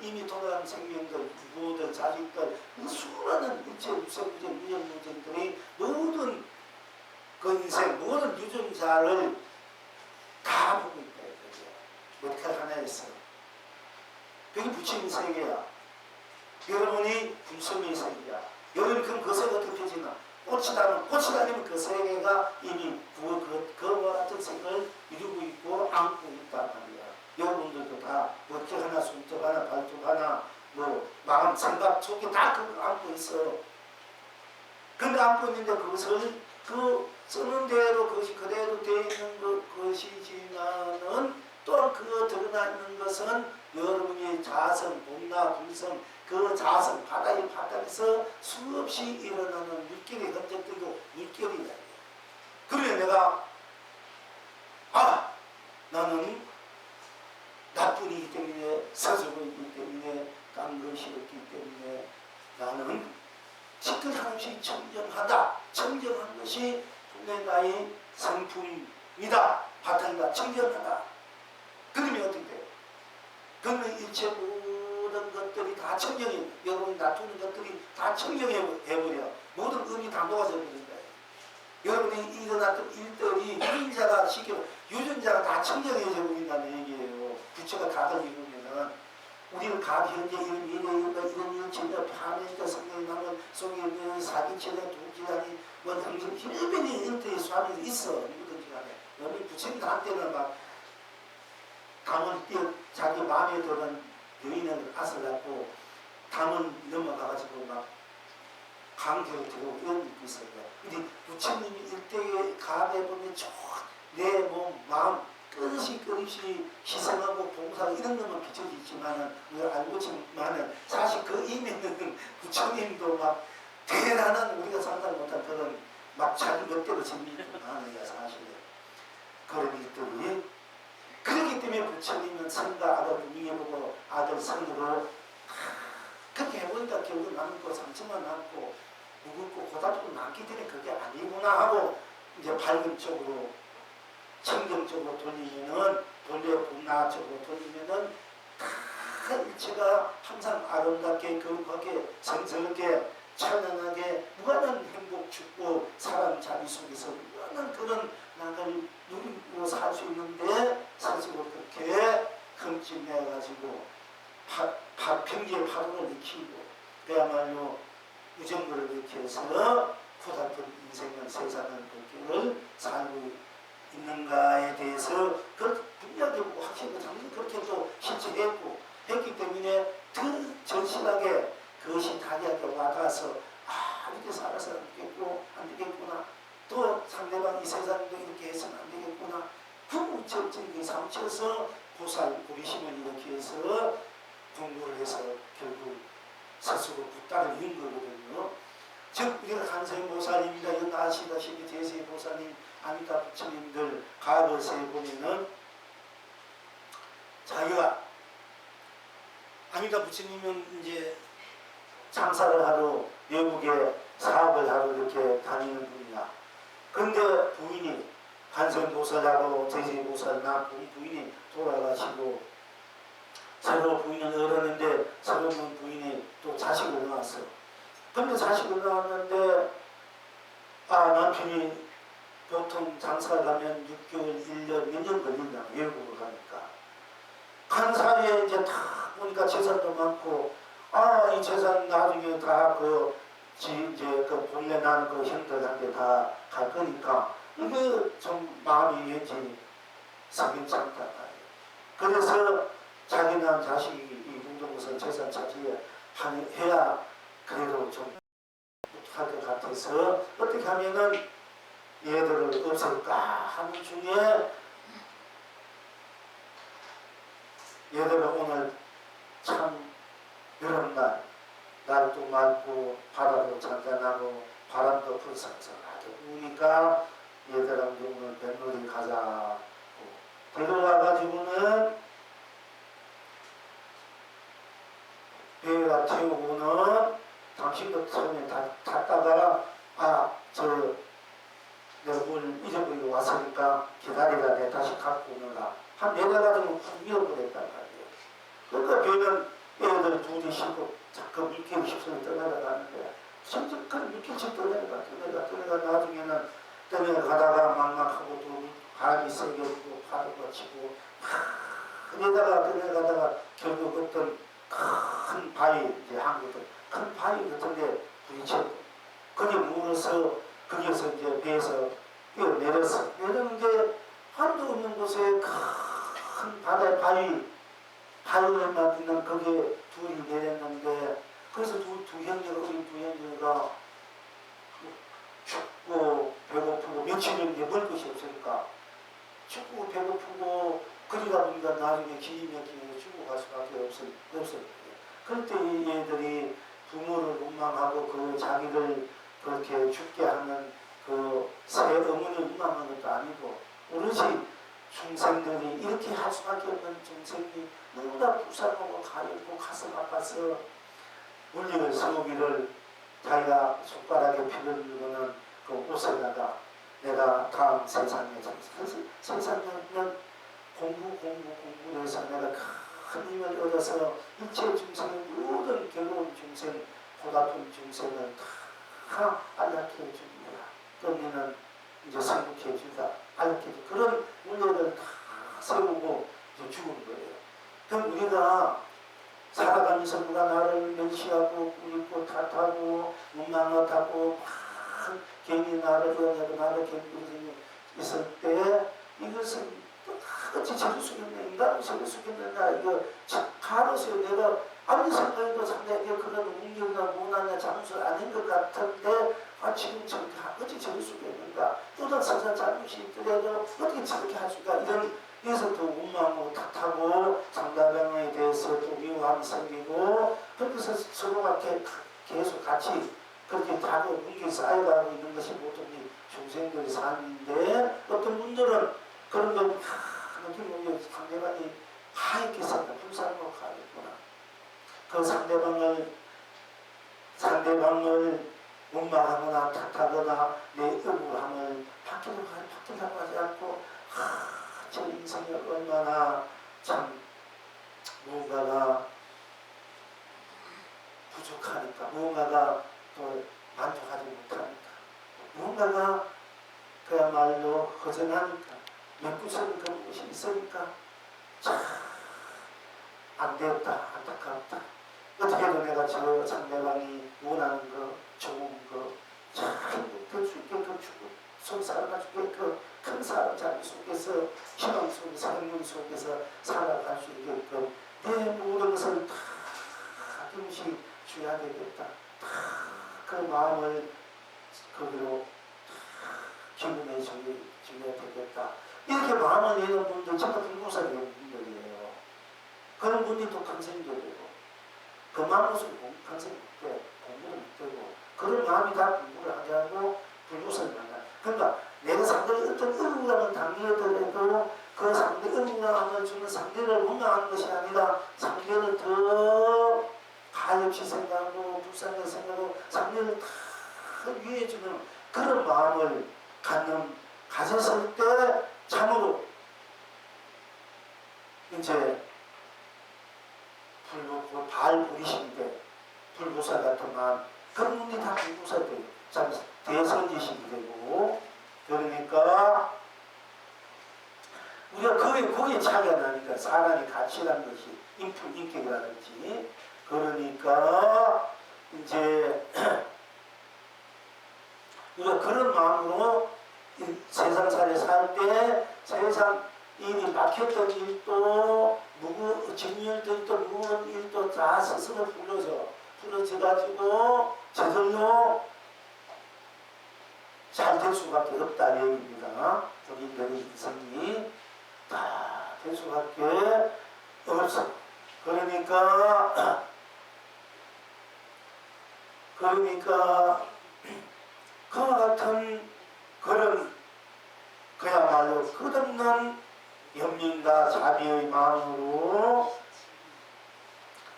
이미 돌아간 생명들, 부모들, 자식들, 수많은 일체 유생무제, 유전무제들의 모든 근생, 모든 유전자를 다 보고 있다. 머리카락 하나에서. 그게 부처님 세계야. 여러분이 불성의 세계야. 여러분 그럼 그 세계가 어떻게 펴지나? 꽃이 다니면 그 세계가 이미 그와 같은 색을 이루고 있고 안고 있단 말이야. 여러분들도 다 머리카락 하나, 손톱 하나, 발톱 하나, 뭐 마음, 생각 속에 다 그걸 안고 있어. 근데 안고 있는데 그것을 그 쓰는 대로 그것이 그대로 되어 있는 것이지만은 또한 그 드러나 있는 것은 여러분의 자성, 봄나 불성, 그 자성, 바닥에서 수없이 일어나는 물결의 흔적들도 물결이다. 그러면 내가 나는 나뿐이기 때문에 서적이기 때문에 딴 것이 없기 때문에 나는 지극한 것이 청정하다. 청정한 것이 분명 나의 상품이다. 바탕이다. 청정하다. 그러면 어떻게 돼요? 그러면 일체 모든 것들이 다 청정해. 여러분이 놔두는 것들이 다 청정해버려. 모든 의미 다 녹아져 버린다. 여러분이 일어났던 일들이 유전자가 다 청정해져 버린다는 얘기예요. 부처가 각을 이루면은 우리는 각 현재 이런 이런 진짜 파면과 성경이 나면 속에 있는 사기체나 동지간이 뭐 당신 hir변이 인터에 수하면서 있어. 누구든지 간에. 여러분 부처님 한때는 막 담을 띄어 자기 마음에 드는 여인을 아슬갖고 담을 넘어가가지고 막 강제로 들어오고 이런 일이 있어요. 근데 부처님이 일대에 가해보면 내 몸, 마음 끊임없이 희생하고 봉사하고 이런 것만 비춰지지만은 우리가 알고 있지만은 사실 그 이면은 부처님도 막 대단한 우리가 상상 못한 그런 막 자기 멋대로 재미있는 많은 게 사실이에요. 그런 일들이 그렇기 때문에 부처님은 성과 아들 분위기보고 아들 성으로 그렇게 해보니까 결국 남고 상처만 남고 무겁고 고달프고 남기 때문에 그게 아니구나 하고 이제 밝은 쪽으로 청정적으로 돌리면은 분나 쪽으로 돌리면은 다 일체가 항상 아름답게 거룩하게 성스럽게 찬양하게 무한한 행복 축복 사람 자비 속에서 무한한 그런 나를 누리고 살 수 있는데 스스로 그렇게 흠집내가지고 평지의 파도를 일으키고 그야말로 우정물을 일으켜서 고달픈 인생을 세상을 그렇게 살고 있는가에 대해서 분명히 확실히 당연히 그렇게 또 했기 때문에 더 절실하게 그것이 다리하게 와가서 이렇게 살아서 안 되겠구나 또 상대방 이 세상도 이렇게 해서는 안 되겠구나 후무적인 삼쳐서 고리심을 이렇게 해서 공부를 해서 결국 스스로 부탁을 이은 거거든요. 즉 우리가 간세보살입니다. 이건 아시다시피 대세보살님 아미타 부처님들 가버스에 보면은 자기가 아미타 부처님은 이제 장사를 하러 외국에 사업을 하러 이렇게 다니는 분이야. 근데 부인이 한성보살하고 제제보살 남편 부인이 돌아가시고 새로 부인은 어렸는데 새로운 부인이 또 자식을 낳았어. 근데 자식을 낳았는데 남편이 보통 장사를 하면 6개월, 1년, 몇 년 걸린다. 외국을 가니까. 간 사이에 이제 다 보니까 재산도 많고 이 재산 나중에 다 이제 그 본래 나는 그 형들한테 다 갈 거니까 이게 좀 마음이 왠지 석연찮단 말이에요. 그래서 자기는 자식이 이 문동에서 재산 차지해야 그래도 좀 할 것 같아서 어떻게 하면은 얘들을 없앨까 하는 중에 얘들은 오늘 참 이런 날도 맑고 바다도 잔잔하고 바람도 불상선하게 부니까 얘들하고 오늘 뱃놀이 가자고 데려와가지고는 배에다 태우고는 당신도 처음에 탔다가 내가 뭘 잊어버리고 왔으니까 기다리다 내 다시 갖고 오느라 한 4달가지고 훅 잃어버렸단 말이에요. 그러니까 배는 애들 둘이 싣고 그 물길 휩쓸어 떠내려가는데 점점 그 물길씩 떠내려가 나중에는 떠내려가다가 막막하고 또 바람이 세게 불고 파도가 치고 그러다가 떠내려가다가 결국 어떤 큰 바위 이제 한국은 큰 바위 같은데 부딪혔고 거기 물어서 거기에서 이제 배에서 뛰어내려서 내렸는데 한도 없는 곳에 큰 바다의 바위에만 있는 거기에 둘이 내렸는데 그래서 두 형제가 춥고 배고프고 며칠은 이제 먹을 것이 없으니까 춥고 배고프고 그러다 보니까 나중에 기이 막히게 죽어갈 수밖에 없어요. 그럴 때 이 애들이 부모를 원망하고 그 자기를 그렇게 죽게 하는 그 새 어머니를 원망하는 것도 아니고 오롯이 중생들이 이렇게 할 수밖에 없는 중생이 너무나 불쌍하고 가렵고 가슴 아파서 물리를 세우기를 자기가 손가락에 피를 물고는 그 옷에다가 내가 다음 세상에 세상에는 공부를 해서 내가 큰 힘을 얻어서 일체 중생의 모든 괴로운 중생, 고달픈 중생을 다 안락해 줍니다. 그러면은 이제 성국해 주다, 안락해 주 그런 문제를 다 세우고 이제 죽은 거예요. 그럼 우리가 살아가면서 누가 나를 멸시하고 꾸짖고 탓하고 원망하고 괜히 나를 이용하고 나를 괴롭히는 있을 때 이것은 어찌 저럴 수 있겠냐, 인간은 저럴 수 있겠느냐, 이거 가로서 내가 아무리 생각해도 상대에게 그런 운명이나 모난이나 잘못을 아닌 것 같은데 지금 저렇게 어찌 저럴 수 있겠는가, 또다른 세상 잘못이 있더라도 어떻게 저렇게 할 수가, 여기서 또 원망하고 탓하고 상대방에 대해서 또 미워함이 생기고 그래서 서로가 계속 같이 그렇게 다고 문제 쌓여가고 있는 것이 보통 이 중생들의 삶인데 어떤 분들은 그런 걸 느끼면 상대방이 하얗게 생겨 불쌍하고 가겠구나. 그 상대방을 원망하거나 탓하거나 내 억울함을 받기려고 하지 않고 제 인생이 얼마나 참 무언가가 부족하니까, 무언가가 또 만족하지 못하니까, 무언가가 그야말로 허전하니까, 맹구스러운 그런 것이 있으니까 참 안되었다, 안타깝다. 어떻게든 내가 저 상대방이 원하는 거, 좋은 거, 참 행복할 수 있게끔 주고 살아갈 수 있게끔 큰 사람 자리 속에서 희망 속에서 생명 속에서 살아갈 수 있게끔 내 모든 것을 다 아낌없이 줘야 되겠다. 다 그 마음을 거기로 기분에 정해야 되겠다. 이렇게 마음을 내는 분들 전부 불구사의 분들이에요. 그런 분들이 또 강생도 되고 그 마음으로 강생 못돼, 공부를 못되고 그런 마음이 다 공부를 하지 않고 불구사를 만나. 그러니까 내가 상대의 어떤 억울함을 당하더라도 그 상대 억울함을 주는 상대를 원망하는 것이 아니라 상대를 더 가엾이 생각하고 불쌍하게 생각하고 상대를 다 위해주는 그런 마음을 갖는 가졌을 때 참으로 이제 발부리심인데 불보살 같은 마음 그런 분들이 다 불보살들이 참 대선지식이 되고 그러니까 우리가 거기에 차이가 나니까 사람이 가치라는 것이 인격이라든지 그러니까 이제 우리가 그런 마음으로 세상살이 살 때 세상 일이 막혔던 일도 직무일도 일도 무거운 일도 다 스스로 풀어져가지고 저절로 잘 될 수밖에 없다 얘기입니다. 우리들의 인생이 다 될 수밖에 없어. 그러니까 그와 같은 그런 그야말로 끝없는 연민과 자비의 마음으로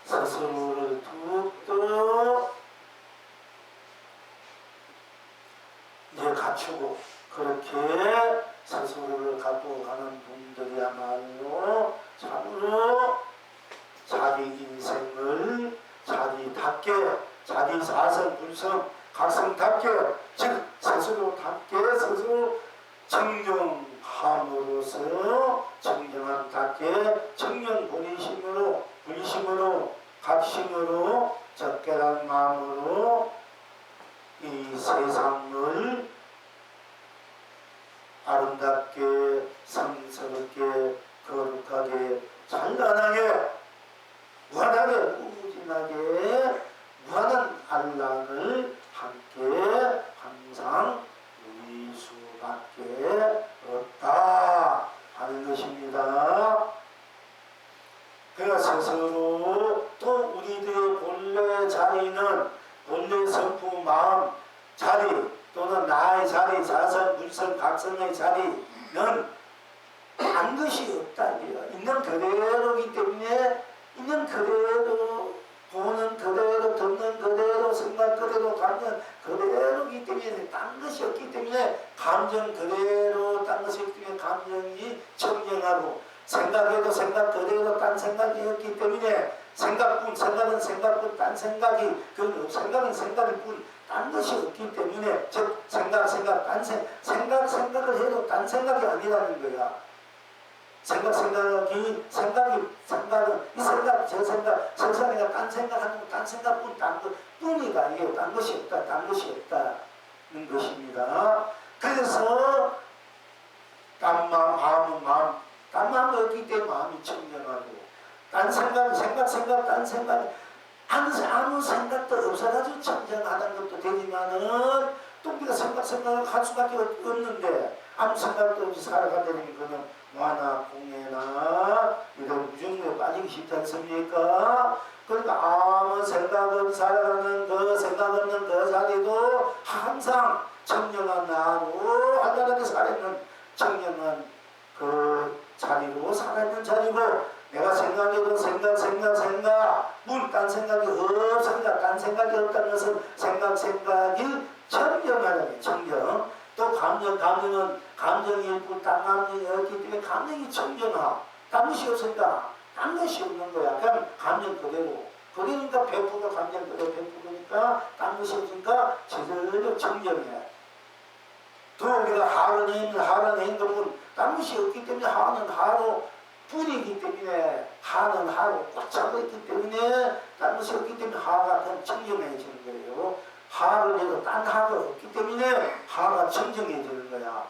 스스로를 툭툭 이제 갖추고 그렇게 스스로를 갖고 가는 분들이야말로 참으로 자기 인생을 자기답게 자기 사성불성 각성답게 즉 스스로답게 스스로 정정함으로써 정정함답게 정정분심으로 분심으로 각심으로 적결한 마음으로 이 세상을 아름답게 성스럽게 거룩하게 찬란하게 무한하게 무궁무진하게 무한한 안락을 함께 항상 누릴 수밖에 없다 하는 것입니다. 그래서 스스로 또 우리들의 본래 자리는 본래 성품 마음 자리 또는 나의 자리 자선 불선 각성의 자리는 딴 것이 없다. 있는 그대로이기 때문에 있는 그대로 보는 그대로 듣는 그대로 생각 그대로 감정 그대로이기 때문에 딴 것이 없기 때문에 감정 그대로 딴 것이 없기 때문에 감정이 청정하고 생각해도 생각 그대로 딴 생각이 없기 때문에 생각은 생각뿐 딴 생각이 그 생각은 생각일 뿐 딴 것이 없기 때문에 즉 생각을 해도 딴 생각이 아니라는 거야. 생각은 이 생각 저 생각 세상에가 딴 생각하는 딴 생각뿐 딴 것뿐이다. 이게 딴 것이 없다는 것입니다. 그래서 딴 마음이 없기 때문에 마음이 청정하고 딴 생각 딴 생각 아무 생각도 없어가지고 청정하다는 것도 되지만은 또 우리가 생각을 할 수밖에 없는데 아무 생각도 없이 살아가려면 그냥 뭐하나 공예나 이런 무정부에 빠지기 쉽지 않습니까? 그러니까 아무 생각 없이 살아가는 그 생각 없는 그 자리도 항상 청정한 나로 한가하게 살아있는 청정한 그 자리로 살아있는 자리고 내가 생각해도 생각 딴 생각이 없으니까 딴 생각이 없다는 것은 생각이 청정하다니 청정 또 감정은 감정일 뿐 딴 감정이 없기 때문에 감정이 청정하 딴 것이 없으니까 딴 것이 없는 거야. 그냥 감정 그러니까 100% 감정 그대로 100%니까 딴 것이 없으니까 제대로 청정해. 또 우리가 하는 행동은 딴 것이 없기 때문에 하는 하로 뿐이기 때문에 하는 하로 꽉 잡고 있기 때문에 딴 것이 없기 때문에 하가 그냥 청정해지는 거예요. 하를 해도 딴 하가 없기 때문에 하가 청정해지는 거야.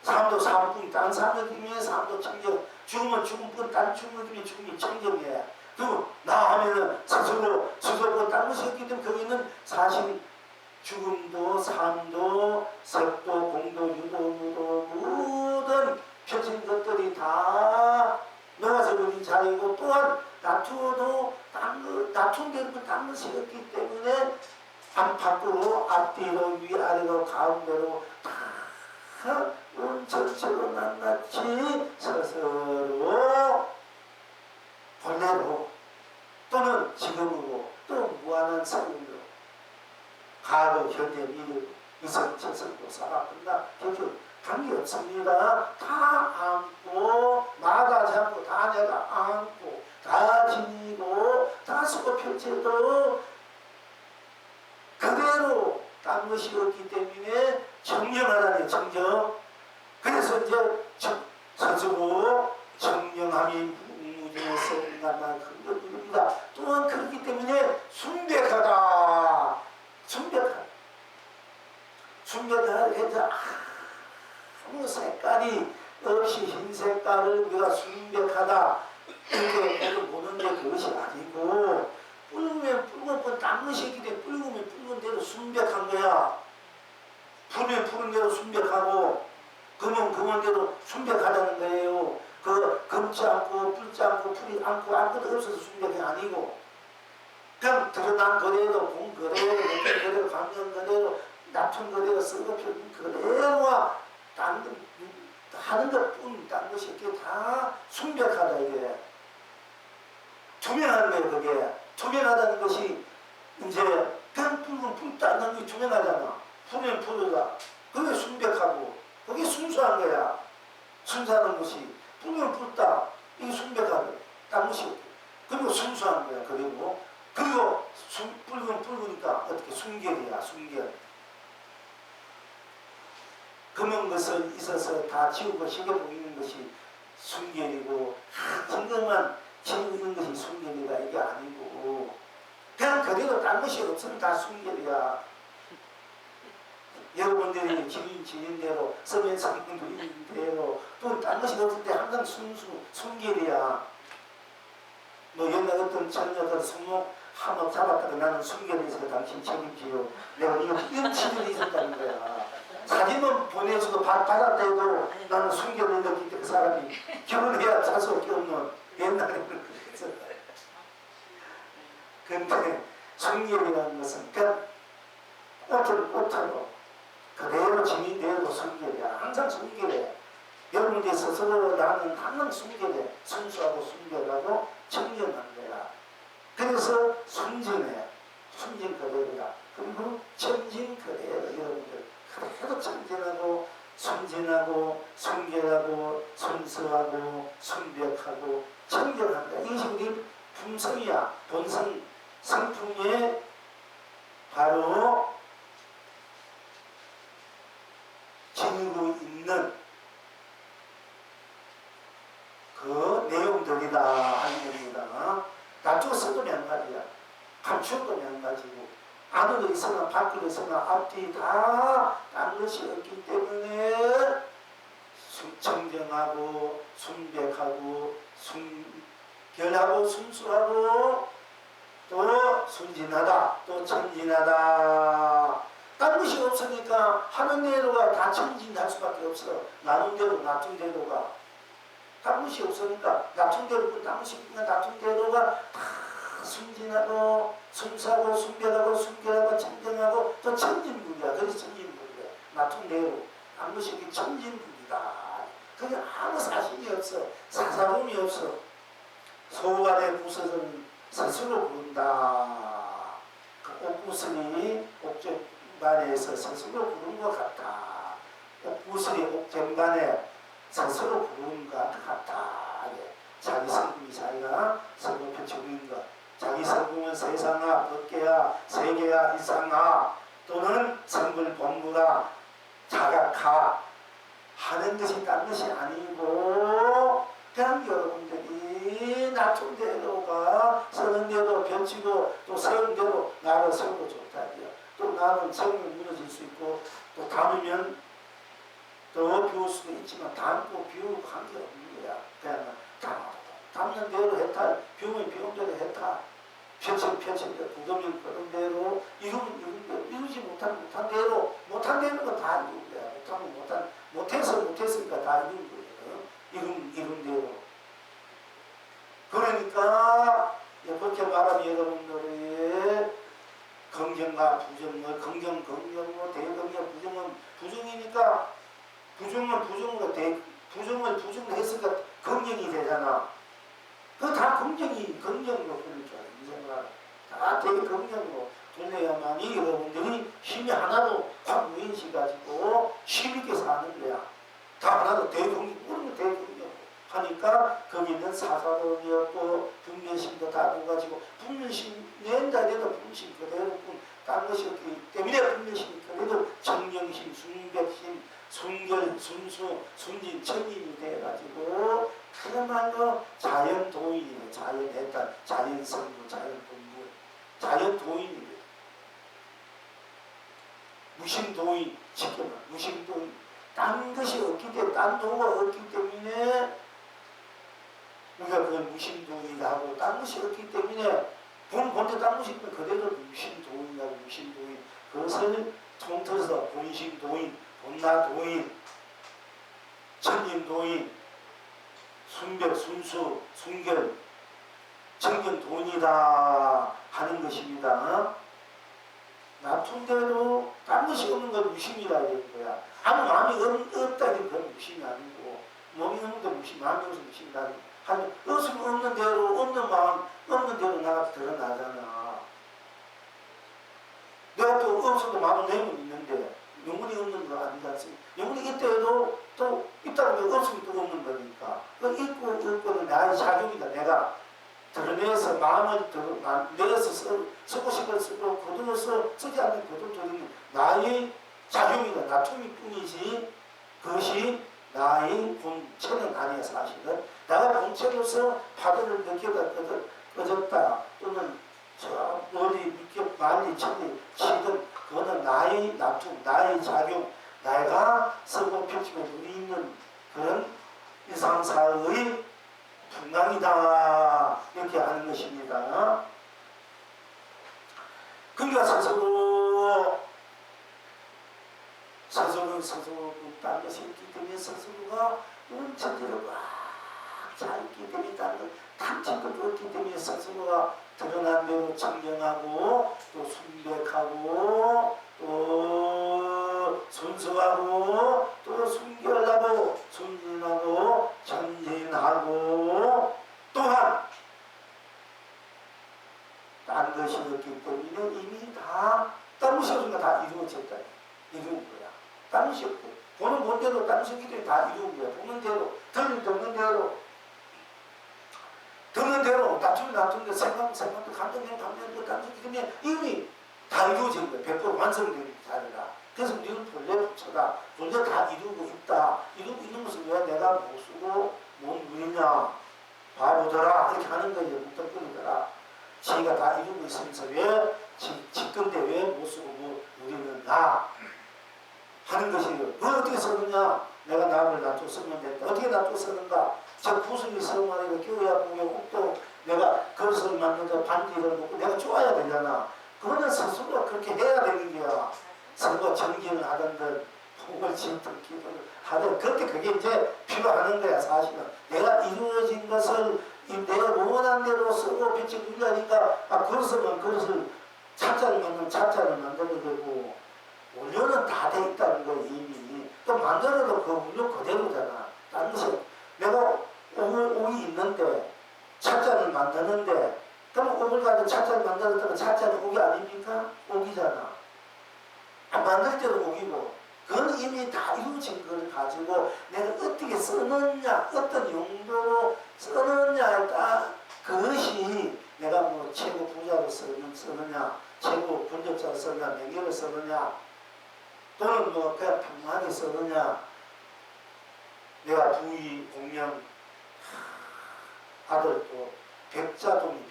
삶도 삶뿐 딴 삶을 때문에 삶도 청정 죽으면 죽음뿐 딴 죽음을 때문에 죽음이 청정해. 그리고 나 하면은 스스로 딴 것이 없기 때문에 거기는 사실 죽음도 삶도 색도 공도 유도 무도 모든 펴진 것들이 다 녹아서 버린 자리고 또한 다투어도 다툰 게 딴 것이 없기 때문에 안팎으로 앞뒤로 위아래로 가운데로 다 온전처럼 낱낱이 스스로 본래로 또는 지금으로 또 무한한 삶으로 과거 현재 미래 이성체성도 살아간다. 결국 관계없습니다. 다 안고 나가지 않고 다 내가 안고 다 지니고 다 쓰고 펼쳐도 그대로 딴 것이 없기 때문에 정령하다니 정령. 그래서 이제 서주고 정령함이 무무중에서 인간만 그것입니다. 또한 그렇기 때문에 순백하다. 순백하다. 순백하다 해서 아무 색깔이 없이 흰 색깔을 우리가 순백하다 이렇게 보는 게 그것이 아니고 붉으면 붉은 딴 것이 있기 때문에 붉으면 붉은 대로 순백한 거야. 푸르면 푸른 대로 순백하고 금은 금은 대로 순백하다는 거예요. 그 검지 않고 붉지 않고 풀이 않고 아무것도 없어서 순백이 아니고 그냥 드러난 그대로 본 그대로 느낀 그대로 감정 그대로 납품 그대로 쓴거 표현 그대로와 하는 것뿐 딴 것이 이렇게 다 순백하다 이게 투명한 거예요. 그게 투명하다는 것이 이제 그냥 붉은 붉다는 게 투명하잖아. 푸르면 푸르다. 그게 순백하고 그게 순수한 거야. 순수한 것이 붉으면 붉다. 이게 순백하고 딴 것이 없고 그리고 순수한 거야. 그리고 붉으면 붉으니까 어떻게 순결이야. 순결. 검은 것은 있어서 다 지우고 희게 보이는 것이 순결이고 진정만 지우고 있는 것이 순결이다 이게 아니고 그냥 그대로 딴 것이 없으면 다 순결이야. 여러분들이 지닌 대로 서면 성경 누리는 대로 또 딴 것이 없을 때 항상 순결이야. 뭐 옛날 어떤 처녀들 손목 한번 잡았다가 나는 순결이 있어서 당신 책임지요. 내가 이런 치료이 있었다는 거야. 사진은 보내주고 받았다 해도 나는 순결을 느끼기 때문에 그 사람이 결혼해야 자수할 게 없는 옛날에는 그랬어. 근데 순결이라는 것은 그냥 꽃으로 그대로 지니대로 순결이야. 항상 순결해. 여러분들이 스스로 나는 항상 순결해. 순수하고 순결하고 청정한 거야. 그래서 순진해. 순진 그대로야. 그리고 청진 그대로 여러분들 그대로 청진하고 순진하고 순결하고 순수하고 순백하고 청정한다. 이것이 우리 품성이야. 본성 성품에 바로 지니고 있는 그 내용들이다 하는 겁니다. 놔두어서도 마찬가지야. 감추어도 마찬가지고 안으로 있으나 밖으로 있으나 앞뒤 다 딴 것이 없기 때문에 청정하고 순백하고 순결하고 순수하고 또 순진하다 또 천진하다. 딴 것이 없으니까 하는 대로가 다 천진할 수밖에 없어. 나눈 대로 놔둔 대로가 딴 것이 없으니까 놔둔 대로 딴 것이 없으니까 놔둔 대로가 다 순진하고 순수하고 순결하고 순결하고 천정하고 또 천진분이야. 그래서 천진분이야. 놔둔 대로 딴 것이 없기 천진분이다. 그게 아무 사실이 없어. 사사rum이 없어. 소관에 부서서는 스스로 부른다. 그 옥구슬이 옥전반에서 스스로 부른 것 같다. 옥구슬이 옥전반에 스스로 부른 것 같다. 자기 성품이 자기가 성품 펼쳐보는 것. 자기 성품은 세상아, 법계야, 세계야, 이상아 또는 성불 본부라 자각하 하는 것이 딴 것이 아니고 그냥 여러분들이 놔둔 대로가 서는 대로 펼치고 또 세운 대로 나를 세우고 좋다. 또 나는 세우면 무너질 수 있고 또 담으면 또 비울 수도 있지만 담고 비우고 관계없는 거야. 그냥 담는 대로 했다. 비우면 비운 대로 했다. 펼치면 대로 부으면 그런 대로 이루면 대로 이루지 못한 대로 못한 대로는 다 이룬 거야. 못하면 못했으니까 다 이룬 거예요. 이룬 대로. 그러니까 그렇게 말하면 여러분들의 긍정과 부정을 긍정으로 대긍정 부정은 부정이니까 부정은 부정으로 부정을 했으니까 긍정이 되잖아. 그거 다 긍정으로 돌릴 줄 알아요. 이 생각 다 되게 긍정으로 돌려야만이 여러분들이 힘이 하나도 확 무인시 가지고 힘있게 사는 거야. 보니까 거기는 사사론이었고 분별심도 다 녹아지고 분별심 낸다해도 분별심 그대로뿐 딴 것이 없기 때문에 분별심이 그래도 정령심, 순백심, 순결, 순수, 순진, 천인이 돼가지고 그야말로 자연도인이에요. 자연해탈, 자연성부, 자연분부, 자연도인이에요. 무심도인, 지켜봐. 무심도인. 딴 것이 없기 때문에, 딴 도가 없기 때문에 우리가 그걸 무심도인하고 딴 것이 없기 때문에 본데 딴 것이 있으면 그대로 무심도인하고 무심도인 그것을 통틀어서 본심도인, 본나도인, 천인도인, 순백, 순수, 순결, 정견도인이다 하는 것입니다. 나쁜대로 딴 것이 없는 건 무심이라 이런 거야. 아무 마음이 없다는 건 무심이 아니고 몸이 없는데 무심, 마음이 없어서 무심이다. 없으면 없는 대로, 없는 마음, 없는 대로 나가 드러나잖아. 내가 또 없어도 마음은 내면 있는데 영혼이 없는 거 아니지 않습니까? 영혼이 있더라도 또 있다는 게 없으면 또 없는 거니까. 그 있고 없고는 나의 작용이다. 내가 드러내서 마음을 내서 쓰고 싶은 쓰고 거둘러서 쓰지 않는 거둘러는 나의 작용이다. 나툼이 뿐이지 그것이 나의 본체는 아니야. 사실은 내가 본체로서 파도를 느끼다 꺼졌다 또는 저 머리 밑에 많이 치든 그거는 나의 나툼, 나의 작용, 내가 쓰고 펼치고 누리는 그런 일상사의 분량이다 이렇게 하는 것입니다. 그러니까 스스로 딴 것이 있기 때문에 스스로가 원천대로 꽉차 있기 때문에 탐칠 것도 없기 때문에 스스로가 드러난 대로 청정하고 또 순백하고 또 순수하고 또 순결하고 순진하고 천진하고 또한 딴 것이 없기 때문에 이미 다 딴 것이 없으니까 다 이루어졌다. 이루은 거야. 딴 것이 없고 보는 본대로 딴 것이 없기 때문에 다 이루은 거야. 보는 대로 듣는 대로 듣는 대로 다툼도 생각도 감정도 딴짓기 때문에 이미 다 이루어진 거야. 100% 완성된 자리라. 그래서 우리는 본래 부처다. 본래 다 이루고 있다. 이루고 있는 것을 왜 내가 못 쓰고 못 누리냐. 바보더라. 이렇게 하는 거예요. 묵덕거리더라. 지가 다 이루고 있으면서 왜 지건데 왜 못 쓰고 못 누리는가 하는 것이에요. 그걸 어떻게 쓰느냐. 내가 남을 놔두고 쓰면 된다. 어떻게 놔두고 쓰는가. 저 구슬이 성만이가 끼워야 보면 또 내가 그릇을 만들어서 반지를 놓고 내가 좋아야 되잖아. 그거는 스스로 그렇게 해야 되는 거야. 서로 정기를 하던들 복을 짓든 기도를 하든 그게 이제 필요하는 거야. 사실은 내가 이루어진 것을 내가 원한 대로 쓰고 빛이 눌려니까 그릇을 차자를 만들면 차자를 만들어야 되고 원료는 다 돼 있다는 거 이미 또 만들어도 그 원료 그대로잖아. 다른 것은 내가 옥이 있는데 차자를 만드는데 그럼 옥을 가지고 차자를 만들었다면 차자는 옥이 아닙니까? 옥이잖아. 만들 때도 옥이고 그건 이미 다 이루어진 걸 가지고 내가 어떻게 쓰느냐 어떤 용도로 쓰느냐에 따라 그것이 내가 뭐 최고 부자로 쓰느냐 최고 권력자로 쓰느냐 명예로 쓰느냐 또는 뭐 그냥 평범하게 쓰느냐 내가 부위 공명 아들도 백자동이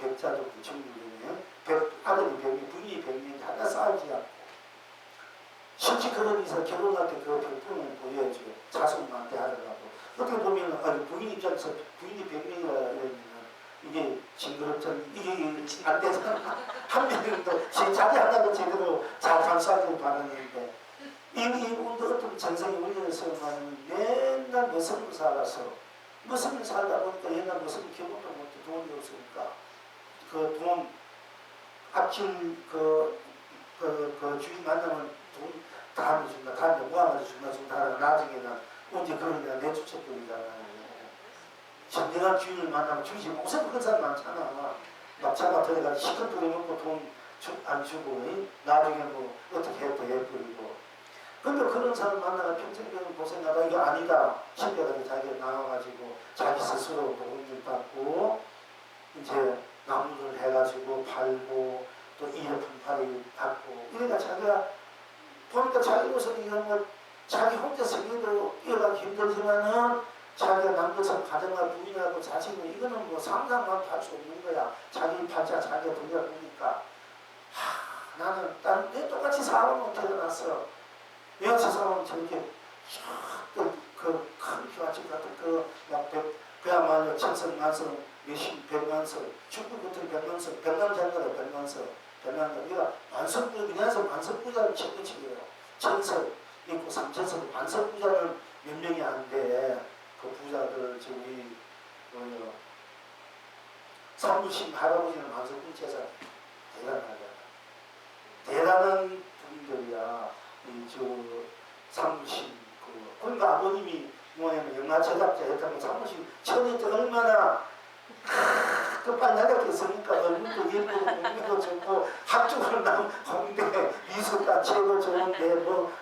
중국이네요. 아들이 백명 부인이 백명이 하나 싸우지 않고 실제 그런 이상 결혼할 때 그 병풍을 보여줘. 자손한테 하더라고. 어떻게 보면 부인 입장에서 부인이 100명이라 이러면 이게 징그럽잖아. 이게 안 되잖아. 한 명도 자기 하나도 제대로 잘 감싸기를 바라는데 이분도 어떤 전생에 올려서 맨날 무슨 살아서 무슨 살다 보니까 옛날 무슨 기분도 못해 돈이 없으니까 그 돈 아침 주인 만나면 돈 다음에 준다. 다음에 모아가지고 준다. 나중에는 언제 그러냐 내쫓아버리잖아요. 진정한 주인을 만나면 주인이 무슨 그런 사람 많잖아. 막 잡아 들어가 시컷 부려먹고 돈 안 주고 나중에 뭐 어떻게 해도 해버리고 근데 그런 사람 만나가 평생 고생하다 이게 아니다 신뢰가 자기가 나와가지고 자기 스스로 도움을 받고 이제 나무를 해가지고 팔고 또 일품 팔이 받고 이러니까 자기가 보니까 자기로서는 이런 거 자기 혼자 생기도 이어가기 힘들지만은 자기가 남들처럼 가정과 부인하고 자식은 이거는 뭐 상상만 할 수 없는 거야. 자기 팔자 자기가 들려 보니까 나는 내 똑같이 사람은 태어났어. 왜 저 사람은 저렇게 큰 교화집 같은 그야말로 천성만성 몇십 백만성 중국 같은 백만성 백만장가다 백만성 우리가 만성부자에서 만성부자는 최고치고요. 천성 있고 삼천성 만성부자는 몇 명이 안 돼. 그 부자들 저기 사무실 할아버지는 만성부자잖아. 대단한 분들이야. 저 사무실 그러니까 아버님이 뭐냐면 영화 제작자였다면 사무실 천이 얼마나 끝판나겠습니까? 얼굴도 예쁘고 공기도 좋고 학적으로 나온 공대 미술가 최고 좋은데 뭐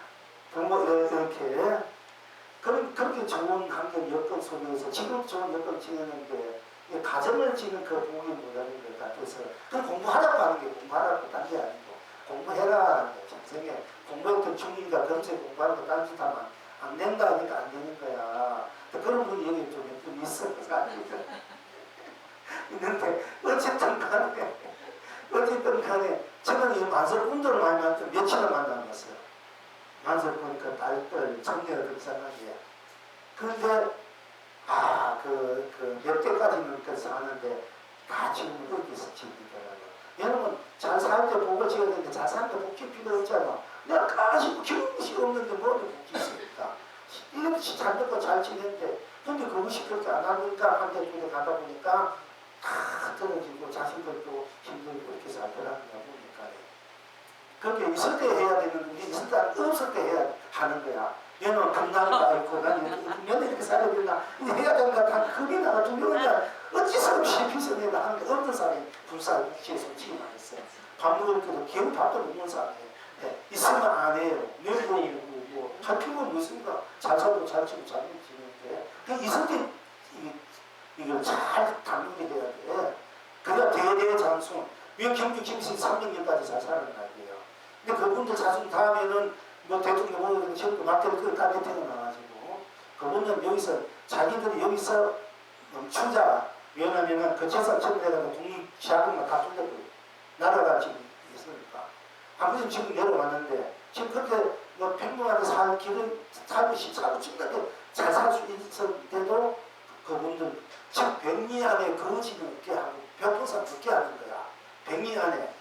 이렇게 그렇게 좋은 환경 여건 속에서 지금 좋은 여건 지내는데 가정을 지는 그 복이 뭐라는 것 같아서 그 공부하라고 하는 게 공부하라고 딴 게 아니고 공부해라 하는 게 전생에 공부했던 중이가 검색 공부하는 거 딴짓하면 안 된다니까 안 되는 거야. 그런 분이 여기 좀 몇 분 있어. 있는데 어쨌든 간에 저는 이 만설꾼들을 많이 만났죠. 며칠을 만나봤어요. 만설꾼 딸들 청년들 이상하게. 그런데 몇 대까지는 사는데 다 지금 여기서 지내더라고요. 여러분 잘 살 때 복을 지어야 되는데 잘 사는 데 복지 필요 없잖아. 내가 가지고 기운이 없는데 뭐를 복지 있습니까? 이것이 잘 듣고 잘 지내는데 근데 그것이 그렇게 안 하니까 한 대 두 대 가다 보니까 다 떨어지고 자신들도 힘들고 이렇게 살더라고요. 보니까 그렇게 있을 때 해야 되는 우리 있을 때 없을 때 해야 하는 거야. 얘는 감당가 있고 나는 면에 이렇게 살아야 된다. 이제 해야 된다. 다 겁이 나가 두 명이나 어찌 수 없이 빚을 내가 하는 게 없는 사람이 불쌍히 솔직히 말했어요. 밥 먹을 때도 기운 밥도 먹는 사람이에요. 있으면 안 해요. 내고 할 필요가 없습니까? 잘 살고 잘 치고 잘 지내는데 있을 때 이걸 잘 담는 게 돼야 돼. 그래야 대대장수. 왜 경주 김씨 300년까지 잘 사는 날이에요. 근데 그분들 자손 다음에는 뭐 대통령 오는 전부 막대로 그 딴데 태어나가지고 그분은 여기서 자기들이 여기서 멈추자. 왜냐면은 그 재산 처분해가지고 독립자금만 다 뚫렸거든요. 나라가 지금 있으니까. 아무튼 지금 내려왔는데 지금 그렇게 뭐 평범하게 살 길을 살듯이 살고 지금까지 잘 살 수 있었는데도 그분들 즉 100리 안에 거짓을 없게 하고 벽보상 없게 하는 거야. 100리 안에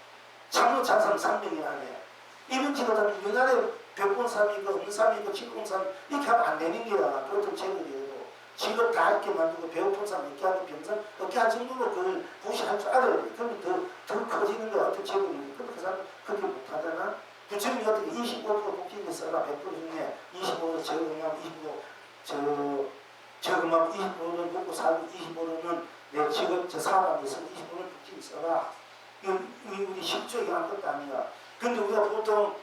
창문 잔삼 300리 안에 이런 집을 다 우리나라에 벽본삼이 있고 음삼이 있고 직공삼 이렇게 하면 안 되는 거야. 그것도 제거되고 직업 다 있게 만들고 배우폰삼 있게 하고 병상 없게 할 정도로 그걸 무시할 줄 알아야 돼. 그러면 더 커지는 거야. 어떻게 제거되고 근데 그 사람 그렇게 못하잖아. 부처님이 어떻게 25% 복지를 써라 100% 중에 25% 적응하면 25% 적응하면 25%는 먹고 살고 25%는 내 직업 저 사람에서 25%는 복지를 써라. 우리 10조에 아무것도 아니야. 근데 우리가 보통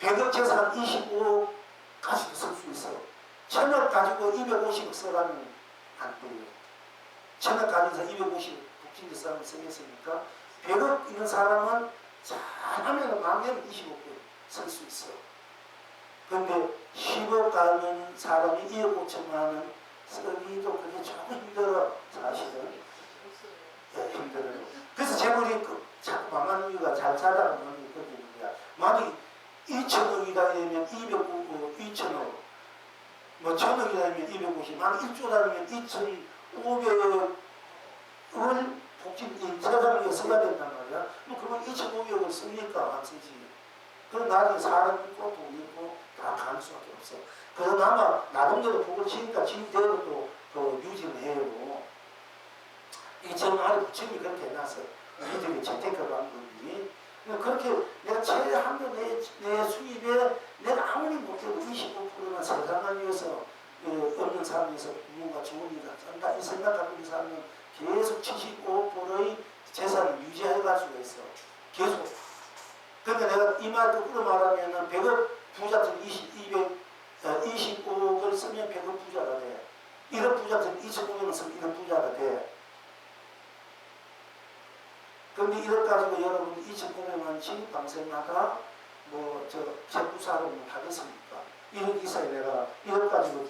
100억 재산 25억까지도 쓸 수 있어. 1000억 가지고 250억 써가면 안 돼요. 1000억 가지고서 250억 복지를 써가면 쓰겠습니까? 100억 있는 사람은 잘하면 만년 25억 쓸 수 있어. 근데 10억 가는 사람이 2억 5천만 원 쓰기도 그게 조금 힘들어. 사실은. 네, 힘들어요. 그래서 재벌이 자꾸 망하는 이유가 잘 살다가 망하는 거거든요. 만약 2천억이다 되면 2천억 뭐 1,000억이다 되면 250 만약 1조라면 2,500을 복지 사장에게 써야 된단 말이야. 뭐 그건 2,500억을 쓰니까 안 쓰지. 그럼 나중에 사람 있고 돈 있고 다 가는 수밖에 없어. 그나마 나름대로 복을 지니까 지금대로도 유지를 해요. 이게 정말 부처님이 그렇게 해놨어. 우리들이 재테크 방법이. 그렇게 내가 최한도 내 수입에 내가 아무리 못해도 25%는 세상을 위해서 없는 사람에서 뭔가 좋은 일을 한다. 이 생각하고 있는 사람은 계속 75%의 재산을 유지해 갈 수가 있어. 계속. 그러니까 내가 이 말 거꾸로 말하면은 100억 부자들 25억을 쓰면 100억 부자가 돼. 1억 부자들 2,500원 쓰면 1억 부자가 돼. 그런데 1억 가지고 여러분 2,500원씩 방생마다 재부사로 하겠습니까? 1억 이사에 내가 1억 가지고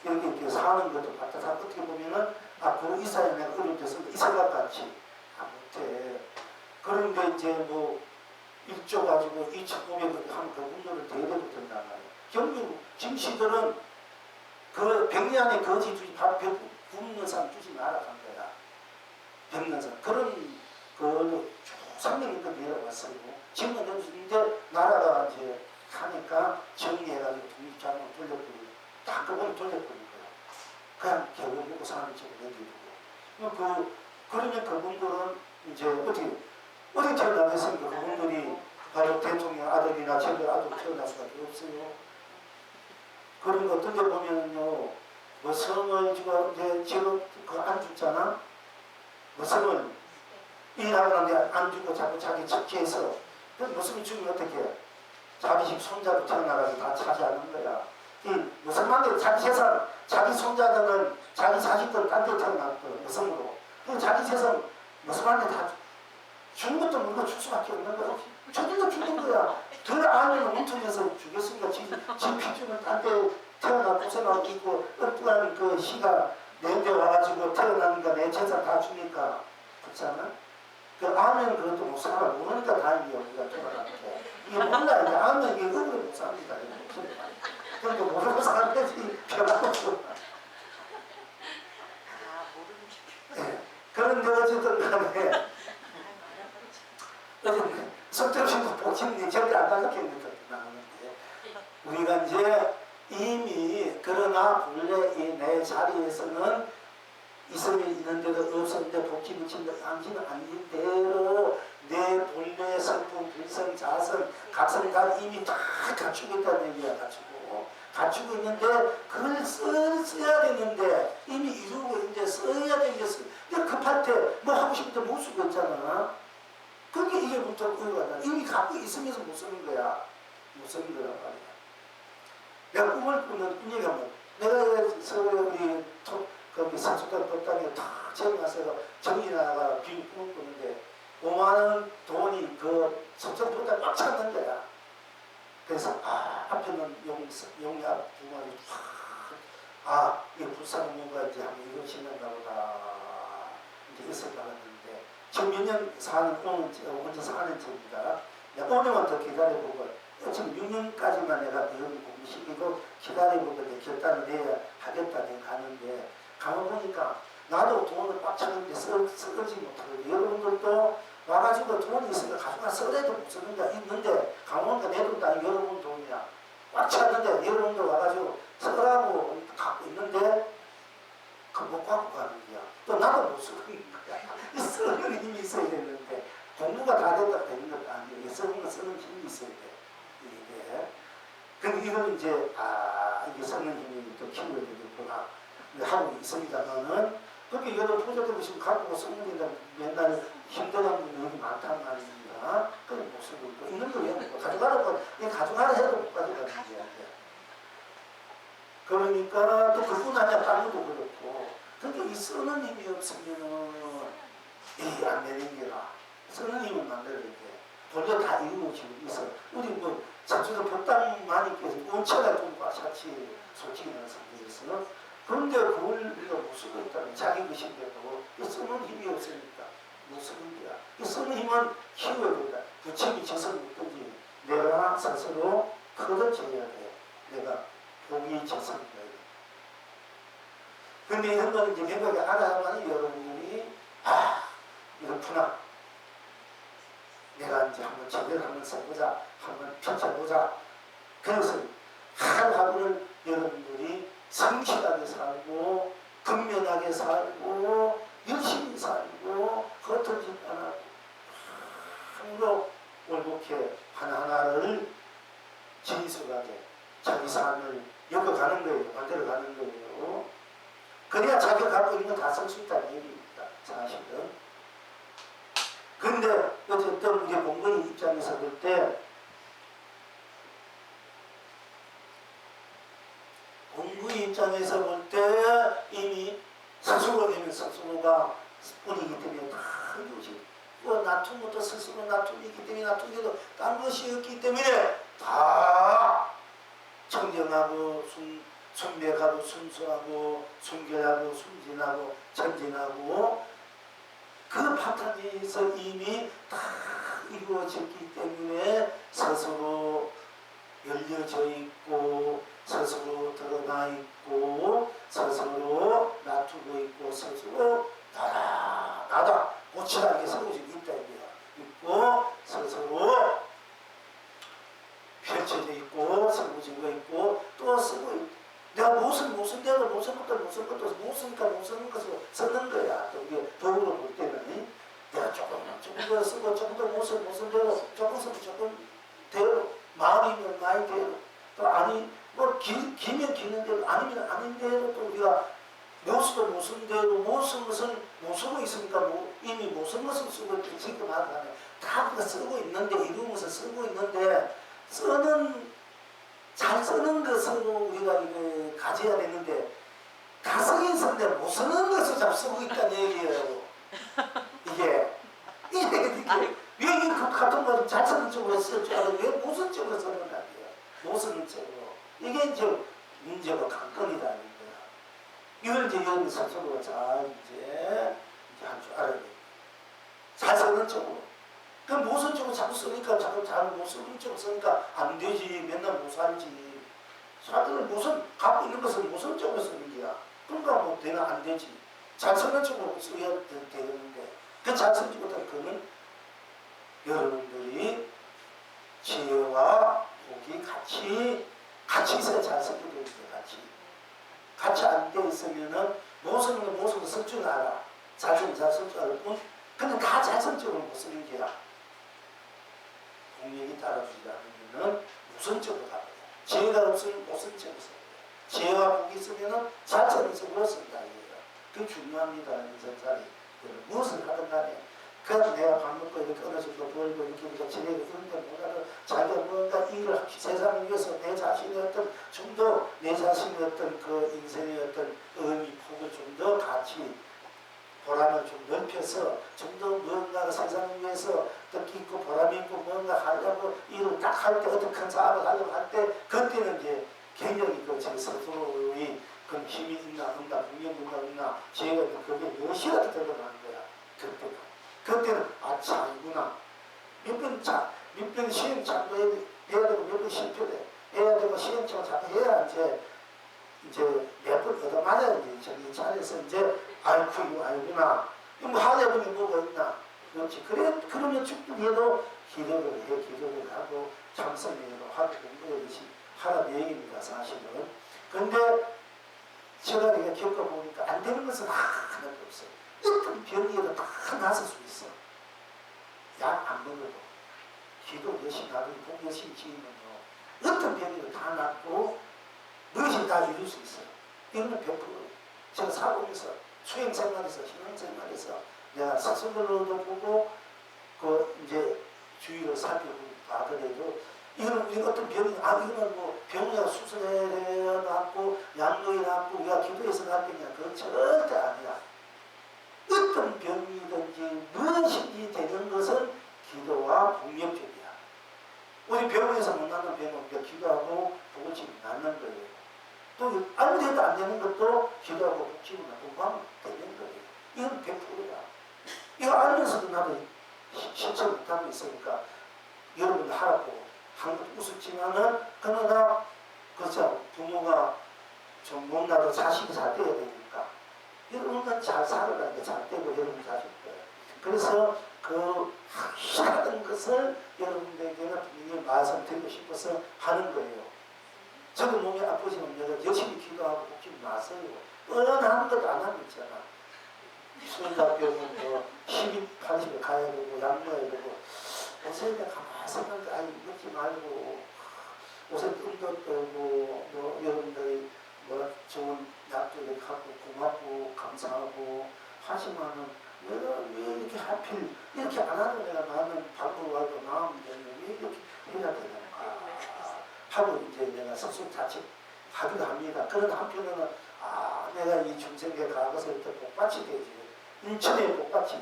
이렇게 사는 것도 같다. 어떻게 보면은 그 이사에 내가 어려운 데서 이 생각같이 못해. 그런데 이제 1조 가지고 2,500원 하면 그 분들을 대대로 든단 말이에요. 결국 김씨들은 그 100년 안에 거지 주지 밥 굶는 사람 주지 말아 간 거야. 굶는 사람. 그런 그 3년인가 내려왔어요. 지금은 이제 나라가 이제 하니까 정리해가지고 독립자금을 돌려버리고 다 그걸 돌려버린 거야. 그냥 겨우 먹고 사는 쪽으로 내려두고. 그러면 그분들은 이제 어떻게 태어나겠습니까? 그분들이 바로 대통령 아들이나 제들 아들 태어날 수밖에 없어요. 그런 거 어떤 데 보면은요, 성을 지금 안 줬잖아? 성을 일하는데 안 주고 자꾸 자기 척지해서 무슨 죽으면 어떻게 해? 자기 집 손자로 태어나가지고 다 차지하는 거야. 무슨말로 자기 재산, 자기 손자들은 자기 자식들 딴 데 태어났고 무슨으로. 자기 재산 무슨말로 다 죽은 것도 물고 줄 수밖에 없는 거야. 저들도 죽는 거야. 덜 아는 문통에서 죽였으니까 지 피주는 딴 데 태어나 고생하고 있고 엉뚱한 그 시가 내데 와가지고 태어나니까 내 재산 다 주니까 그렇잖아. 아면 그것도 못 살아. 모르니까 다행이야. 우리가 돌아가는데. 이게 몰라. 이제 아면 이게 의외로 못 삽니다. 그러니까 모르고 사는 거지. 변하고. 네. 그런데 어쨌든 간에 석대로신도 복싱이 절대 안 가르쳤는데 나오는데 우리가 이제 이미 그러나 본래 이 내 자리에서는 있으면 있는데도 없었는데 복지 붙인다 당신은 아닌 대로 내 본래 성품, 불성, 자성, 각성 다 이미 다 갖추고 있다는 얘기야. 갖추고 있는데 그걸 써야 되는데 이미 이루고 있는데 써야 되는데 급할 때 뭐 하고 싶을 때 못 쓰고 있잖아. 그게 이게 부터 의거다. 이미 갖고 있으면서 못 쓰는 거야. 못 쓰는 거란 말이야. 내가 꿈을 꾸는 꿈이가 내가 서울에 거기 산소당 법당에 탁 정해서 정인아가 비밀 꿈을 꾸는데 5만원 돈이 그 석전보다 꽉 찼는 거야. 그래서 앞에는 용이 앞 두 마리 이게 불쌍한 뭔가 이제 한번 이거 신는가 보다 이제 있을 것 같는데 지금 몇 년 사는 언제 사는 집입니다. 내가 5년만 더 기다려보고 지금 6년까지만 내가 배우고 공부시키고 기다려보고 내 결단을 내야 하겠다 내가 가는데 가보니까 나도 돈을 꽉 차는데 쓰지 못하고 여러분들도 와가지고 돈이 있으니까 가져가 써래도 못 쓰는 게 있는데 가보니까 내 돈도 아니고 여러분 돈이야. 꽉 찼는데 여러분들 와가지고 쓰라고 갖고 있는데 못 갖고 가는 거야. 또 나도 못 쓰는 거야. 쓰는 힘이 있어야 되는데 공부가 다 됐다 되는 것도 아니에요. 쓰는 힘이 있어야 돼. 이게. 근데 이건 이제 이게 쓰는 힘이 또 키워야 되겠구나 하고 있습니다만은 그렇게 여러 부자들이 지금 갖고 쓰는 게 맨날 힘들어하는 분이 여기 많단 말입니다. 그걸 못 쓰고 있고 있는 거 왜 가져가라고 가져가라 해도 못 가져가는 거야. 그러니까 또 그뿐 아니야. 다른 것도 그렇고. 그러니까 이 쓰는 힘이 없으면 안 되는 게라. 쓰는 힘을 만들어야 돼. 본래 다 이루고 지금 있어. 우리 자주도 법당만 있고 원체가 좀 꽉찼지 솔직히 내가 상대에서. 그런데 그걸 우리가 못 쓰고 있다면 자기 것인데도 쓰는 힘이 없으니까 못 쓰는 거야. 이 쓰는 힘은 키워야 된다. 부처님이 져서 묻든지 내가 스스로 커져야 돼. 내가 복이 져서 묻어야 돼. 근데 이런 거는 이제 명확히 알아야만 여러분들이 이렇구나. 내가 이제 한번 제대로 한번 써보자. 한번 펼쳐보자. 그래서 하루하루를 여러분들이 성실하게 살고 근면하게 살고 열심히 살고 겉을짓 안 하고 함으로 올곧게 하나하나를 진솔하게 자기 삶을 엮어가는 거예요. 만들어가는 거예요. 그래야 자기가 갖고 있는 거 다 쓸 수 있다는 얘기입니다. 사실은. 근데 어쨌든 이제 공무원 입장에서 볼 때, 공무원 입장에서 볼 때 이미 스스로 되면 스스로가 뿐이기 때문에 다 이루어지고, 놔둔 것도 스스로 놔둔이기 때문에 놔둔 게도 딴 것이 없기 때문에 다 청정하고 순백하고 순수하고 순결하고 순진하고 전진하고 그 바탕에서 이미 다 이루어졌기 때문에 스스로 열려져 있고 스스로 드러나 있고 스스로 놔두고 있고 스스로 나다 고치라게 세워지고 있다 이거야. 있고 스스로 펼쳐져 있고 세워지고 있고 또 쓰고 있고, 내가 무슨 대로 무슨 것을 쓰는 거야. 또 이게 도구로 볼 때는 내가 조금 더 쓰고 조금 더 무슨 대로 조금 쓰고 조금 대로 마음이면 마음이 대로 또 아니 뭐 기면 기는 대로 아니면 아닌 대로 또 우리가 무엇도 무슨 대로 무슨 것을 못 쓰고 있으니까 이미 무슨 것을 쓰고 있기 지금 하는 다 우리가 쓰고 있는데 이루면서 쓰고 있는데 잘 쓰는 것으로 우리가 이거 가져야 되는데 다 쓰긴 쓰는데 못 쓰는 것을 잘 쓰고 있다는 얘기예요. 이게 왜 이 같은 거 잘 쓰는 쪽으로 쓸 줄 알고 왜 무슨 쪽으로 쓰는 거 아니에요? 못 쓰는 쪽으로. 이게 이제 문제가 관건이다 이거야. 이걸 이제 여러분 스스로 잘 이제 할 줄 알아야 돼. 잘 쓰는 쪽으로. 그럼 무슨 쪽으로 자꾸 쓰니까 자꾸 잘 못 쓰는 쪽으로 쓰니까 안 되지. 맨날 못 살지. 사람들은 무슨 갖고 있는 것은 무슨 쪽으로 쓰는 거야. 그러니까 뭐 되나 안 되지. 잘 쓰는 쪽으로 써야 되는데 그 잘 쓰지 못한 그는 여러분들이 지혜와 복이 같이 있어야 잘 쓰게 되는데 같이 안 돼 있으면은 무슨 거 쓸 줄 알아. 잘 쓸 줄 알고 근데 다 잘 쓸 줄은 못 쓰는 게야. 공력이 따라주지 않으면은 무슨 쪽으로 가야 돼. 지혜가 없으면 무슨 쪽으로 써야 돼. 지혜와 복이 있으면은 잘 쓰는 쪽으로 쓴다 이거야. 그게 중요합니다. 인생살이. 무엇을 하든 간에 그냥 내가 밥 먹고 이렇게 어느 정도 벌고 이렇게 우리가 지내고 이런데 뭐라도 자기가 뭔가 일을 세상을 위해서 내 자신의 어떤 좀 더 내 자신의 어떤 그 인생의 어떤 의미 폭을 좀 더 같이 보람을 좀 넓혀서 좀 더 무언가 세상을 위해서 뜻깊고 보람 있고 뭔가 하려고 일을 딱 할 때 어떤 큰 사업을 하려고 할 때 그때는 이제 굉장히 그 제 스스로의 그 힘이 있나 없나 능력이 있나 없나 지혜가 있나 그게 무엇이라도 드러나는 거야. 그때는 참이구나. 몇 번 시행착오 해야 되고 몇 번 실패해 해야 되고 시행착오 자꾸 해야 이제 몇 번 얻어맞아야 이제 이 자리에서 이제 아이쿠 이거 아니구나. 뭐 하려면 뭐가 있나. 그렇지. 그러면 축복해도 기도를 하고 참선해도 하고 공부해야지 하라는 얘기입니다 사실은. 근데 제가 내가 겪어보니까 안 되는 것은 하나도 없어요. 어떤 병이라도 다 나설 수 있어. 약 안 먹어도 기도 열심히 하고 복 열심히 지으면요 어떤 병이라도 다 낫고 무엇이 다 이룰 수 있어요. 이거는 100%. 제가 사고에서 수행생활에서 신앙생활에서 내가 스스로도 보고 그 이제 주위를 살펴보고 하더라도 이거는 어떤 병이 이거는 뭐 병이야 수술해 놨고 양로에 놨고 우리가 기도해서 놨겠냐. 그건 절대 아니야. 어떤 병이든지 무엇인지 되는 것은 기도와 복력적이야. 우리 병원에서 못 낫는 병은 우리가 기도하고 복을 낫는 거예요. 또 아무 데도 안 되는 것도 기도하고 복지고 공부하면 되는 거예요. 이건 100%야. 이거 알면서도 나도 실천 못하고 있으니까 여러분들 하라고 한 것도 웃었지만은 그러나 그렇죠. 부모가 좀 못나도 자식이 잘 돼야 되니까 여러분은 잘 살아가니까 잘 되고 여러분 자식 거예요. 그래서 그 하는 것을 여러분들에게는 분명히 말씀드리고 싶어서 하는 거예요. 저도 몸이 아프지만 내가 열심히 기도하고 복지 마세요. 하는 것도 안 하고 있잖아. 수행자병은 뭐 12, 80에 가야 되고 양모해야 되고 옷에 내가 가만히 생각해 아니 먹지 말고 옷에 뜸도 떨고 뭐 여러분들이 뭐 좋은 약도 갖고 고맙고 감사하고 하지만은 내가 왜 이렇게 하필 이렇게 안 하는 내가 나는 방법하고 나오면 되는데 왜 이렇게 해야 되는가 하고 이제 내가 스스로 자책 하기도 합니다. 그런 한편으로는 내가 이 중생에 가고서 이렇게 복받이 되지. 인천의 복받이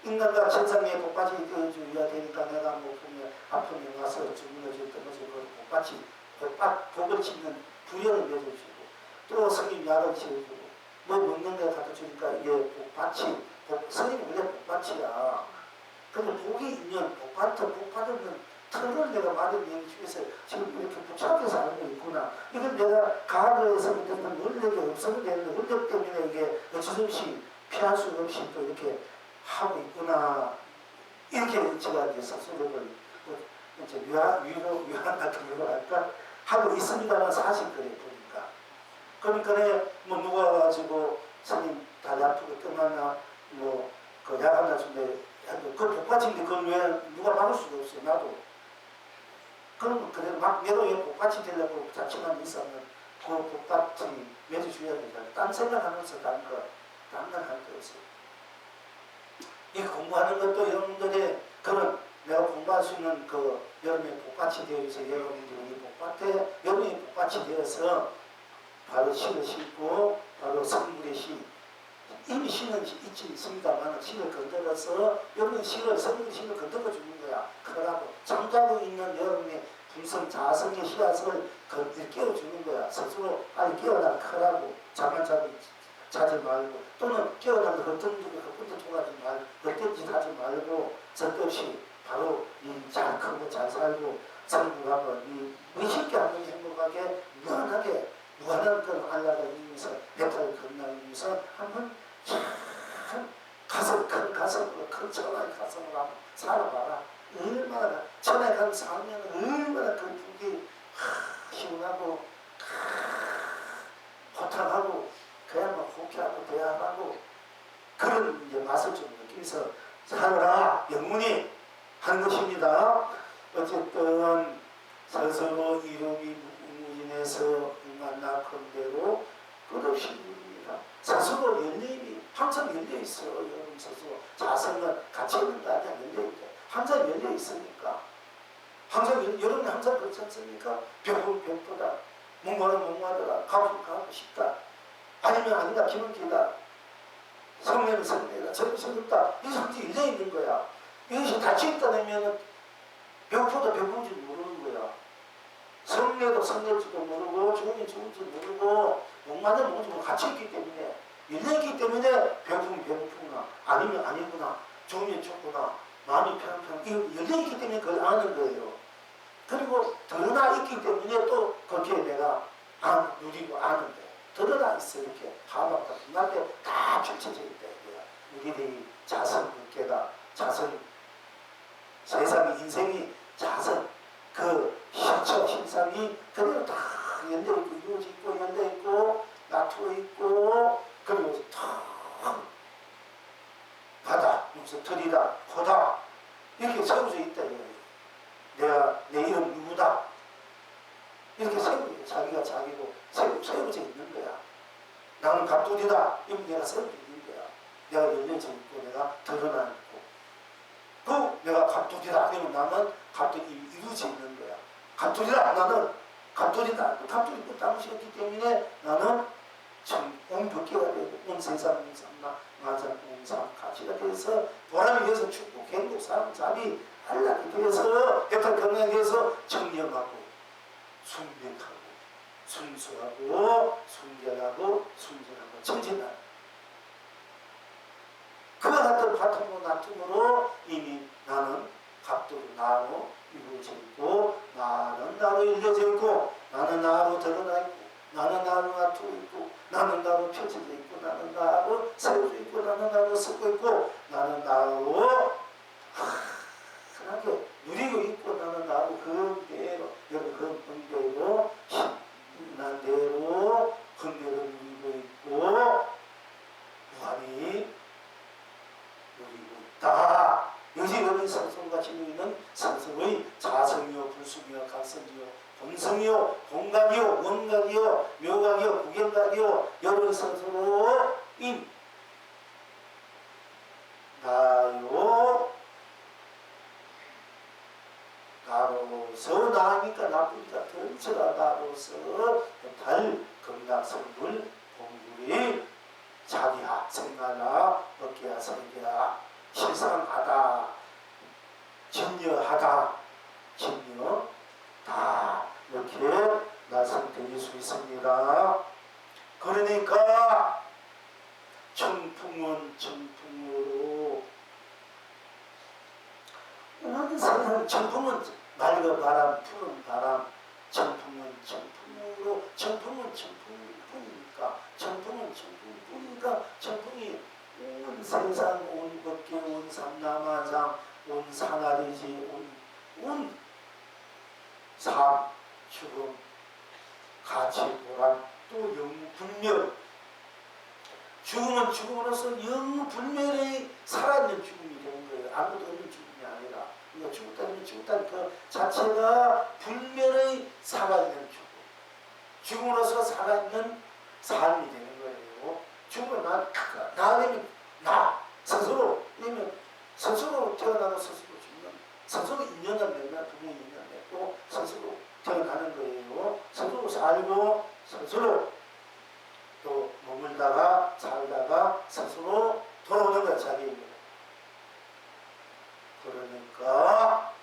인간과 천상의 복받이 되어줘야 되니까 내가 뭐 보면 아프면 와서 주문해줄 때 뭐지 복받이 복을 짓는 부여를 내줘주고 또 성인 약을 지어주고 뭐 먹는 데 갖다 주니까 이게 복받이 성인이 원래 복받이야. 근데 복이 있는 복 받으면 털을 내가 받은 얘기 중에서 지금 이렇게 복잡해서 알고 있구나. 이건 내가 과거에서부터 원력이 없어도 되는데 원력 때문에 이게 어쩔 수 없이 피할 수 없이 또 이렇게 하고 있구나. 이렇게 제가 이제 스스로를 이제 위안 같은 거 할까 하고 있습니다만 사실 그래 보니까. 그러니까 뭐 누가 와가지고 스님 다리 아프고 떠났나 뭐그 약 하나 준대 그 복받치인데 그걸 왜 누가 막을 수가 없어요. 나도. 그럼 그래 막 내가 왜 복받치 되려고 자취만 있으면 그 복받치 매주줘야 된다. 딴 생각하면서 다른 건 할 게 없어요. 이 공부하는 것도 여러분들의 그런 내가 공부할 수 있는 그 여러분의 복받치 되어서 여러분들이 복받에 여러분이 복받치 되어서 바로 시를 싣고 바로 성물의 시 이미 시는 있습니다만 시를 건드려서 여러분이 성물의 시를 건드려 주는 거야. 그러라고 잠자고 있는 여러분의 품성 자성의 씨앗을 깨워주는 거야. 스스로 빨리 깨어나 크라고 잠만 자지 말고 또는 깨어나도 헛등지고 통하지 말고 헛되짓 하지 말고 절대없이 바로 잘 크고 잘 살고 성공하고 의식게 하는 행복하게 무한하게 무한한 그 안락을 이루면서 배탈을 건너면서 한번 참 큰 가슴으로 큰 천하의 가슴으로 한번 살아봐라. 얼마나 천에 간 살면 얼마나 그 풍기 시원하고 호탕하고 그야말로 호쾌하고 대화하고 그런 이제 맛을 좀 느끼면서 살아라 영문이 한 것입니다. 어쨌든 스스로 이름이 무진해서 만나건대로 끝없이 누립니다. 스스로 열려있니 항상 열려있어요. 여러분 스스로 자성은 같이 있는 거 아니야. 열려있대. 항상 열려있으니까 여러분이 항상 그렇지 않습니까? 배고프면 배고프다 목마르면 목마르다 가고 싶다 아니면 아니다 기분 기다 성내는 성내다 저는 성급다 이것이 항상 열려있는 거야. 이것이 닫혀있다면 배고프다 배고픈지 모르는 거야. 성내도 성낼지도 모르고 죽으면 죽을지 모르고 목마르면 목마르지 모르고 같이 있기 때문에 열려있기 때문에 배고프면 배고프구나 아니면 아니구나 죽으면 죽구나 마음이 편안편 이거 열려있기 때문에 그걸 아는 거예요. 그리고 드러나 있기 때문에 또 그렇게 내가 누리고 아는데 드러나 있어 이렇게 하박과 눈앞에 다 펼쳐져 있다 이거야. 우리들이 자선 물개가 자선 세상의 인생이 자선 그 실처 실상이 그대로 다 열려있고 이루어져 있고 열려있고 놔두어 있고 그리고 탁 바다 무슨 털이다 코다 이렇게 세워져 있다 이거예요. 내 이름 누구다 이렇게 세우고 자기가 자기고 세워져 있는 거야. 나는 갑돌이다 이건 내가 세워져 있는 거야. 내가 열려져 있고 내가 드러나 있고 그 내가 갑돌이다 아니면 나는 갑돌이 이루어져 있는 거야. 갑돌이다 나는 갑돌이다 갑돌이 그 당시였기 때문에 나는 참 온벽계가 되고 온세상 온삼나 만상 온삼 가치가 돼서 보람이 돼서 축복 행복 사람 자비 안락이 돼서 배탈 건강에 대해서 청렴하고 순백하고 순수하고 순결하고 순진하고 정진하고 그와 같은 바탕으로 놔둠으로 이미 나는 갑도로 나로 이루어져 있고 나는 나로 일려져 있고 나는 나로 드러나 있고 나는 나로 놔두고 있고 나는 나로 펼쳐져 있고 나는 나로 세워져 있고 나는 나로 쓰고 있고 나는 나로 편하게 누리고 있고 나는 나로 그대로 여러분 그 분대로 신난 대로 그대로 누리고 있고 무한히 누리고 있다. 여기 여러분 성성같이 누리는 성성의 자성이요 불숙이요 각성이요 본성이요 공각이요 원각이요 묘각이요 구경각이요 여러분 스스로 나쁘니까 덩쳐나가로서 달 극락성불 공불이 자기야 생하나 어깨야 성기야 실상하다 진여하다 진여 다 이렇게 말씀드릴 수 있습니다. 그러니까 청풍은 청풍으로 온 세상 청풍은 맑은 바람 푸른 바람 청풍은 청풍으로 청풍은 청풍뿐이니까 청풍은 청풍뿐이니까 청풍이 온 세상 온 법계 온 삼라만상 온 상하리지 온 삶 죽음 가치 보람 또 영불멸 죽음은 죽음으로서 영불멸의 살아있는 죽음이 되는 거예요. 아무도 없는 죽음이 아니라 이거 죽었다는 그 자체가 불멸의 살아있는 죽음 죽음으로서 살아있는 삶이 되는 거예요. 죽음은 나 스스로 왜냐면 스스로 태어나고 스스로 죽는 스스로 인연을 맺나 부모의 인연을 맺고 스스로 태어나는 거예요. 스스로 살고 스스로 또 머물다가 살다가 스스로 돌아오는 거야 자기에게. 그러니까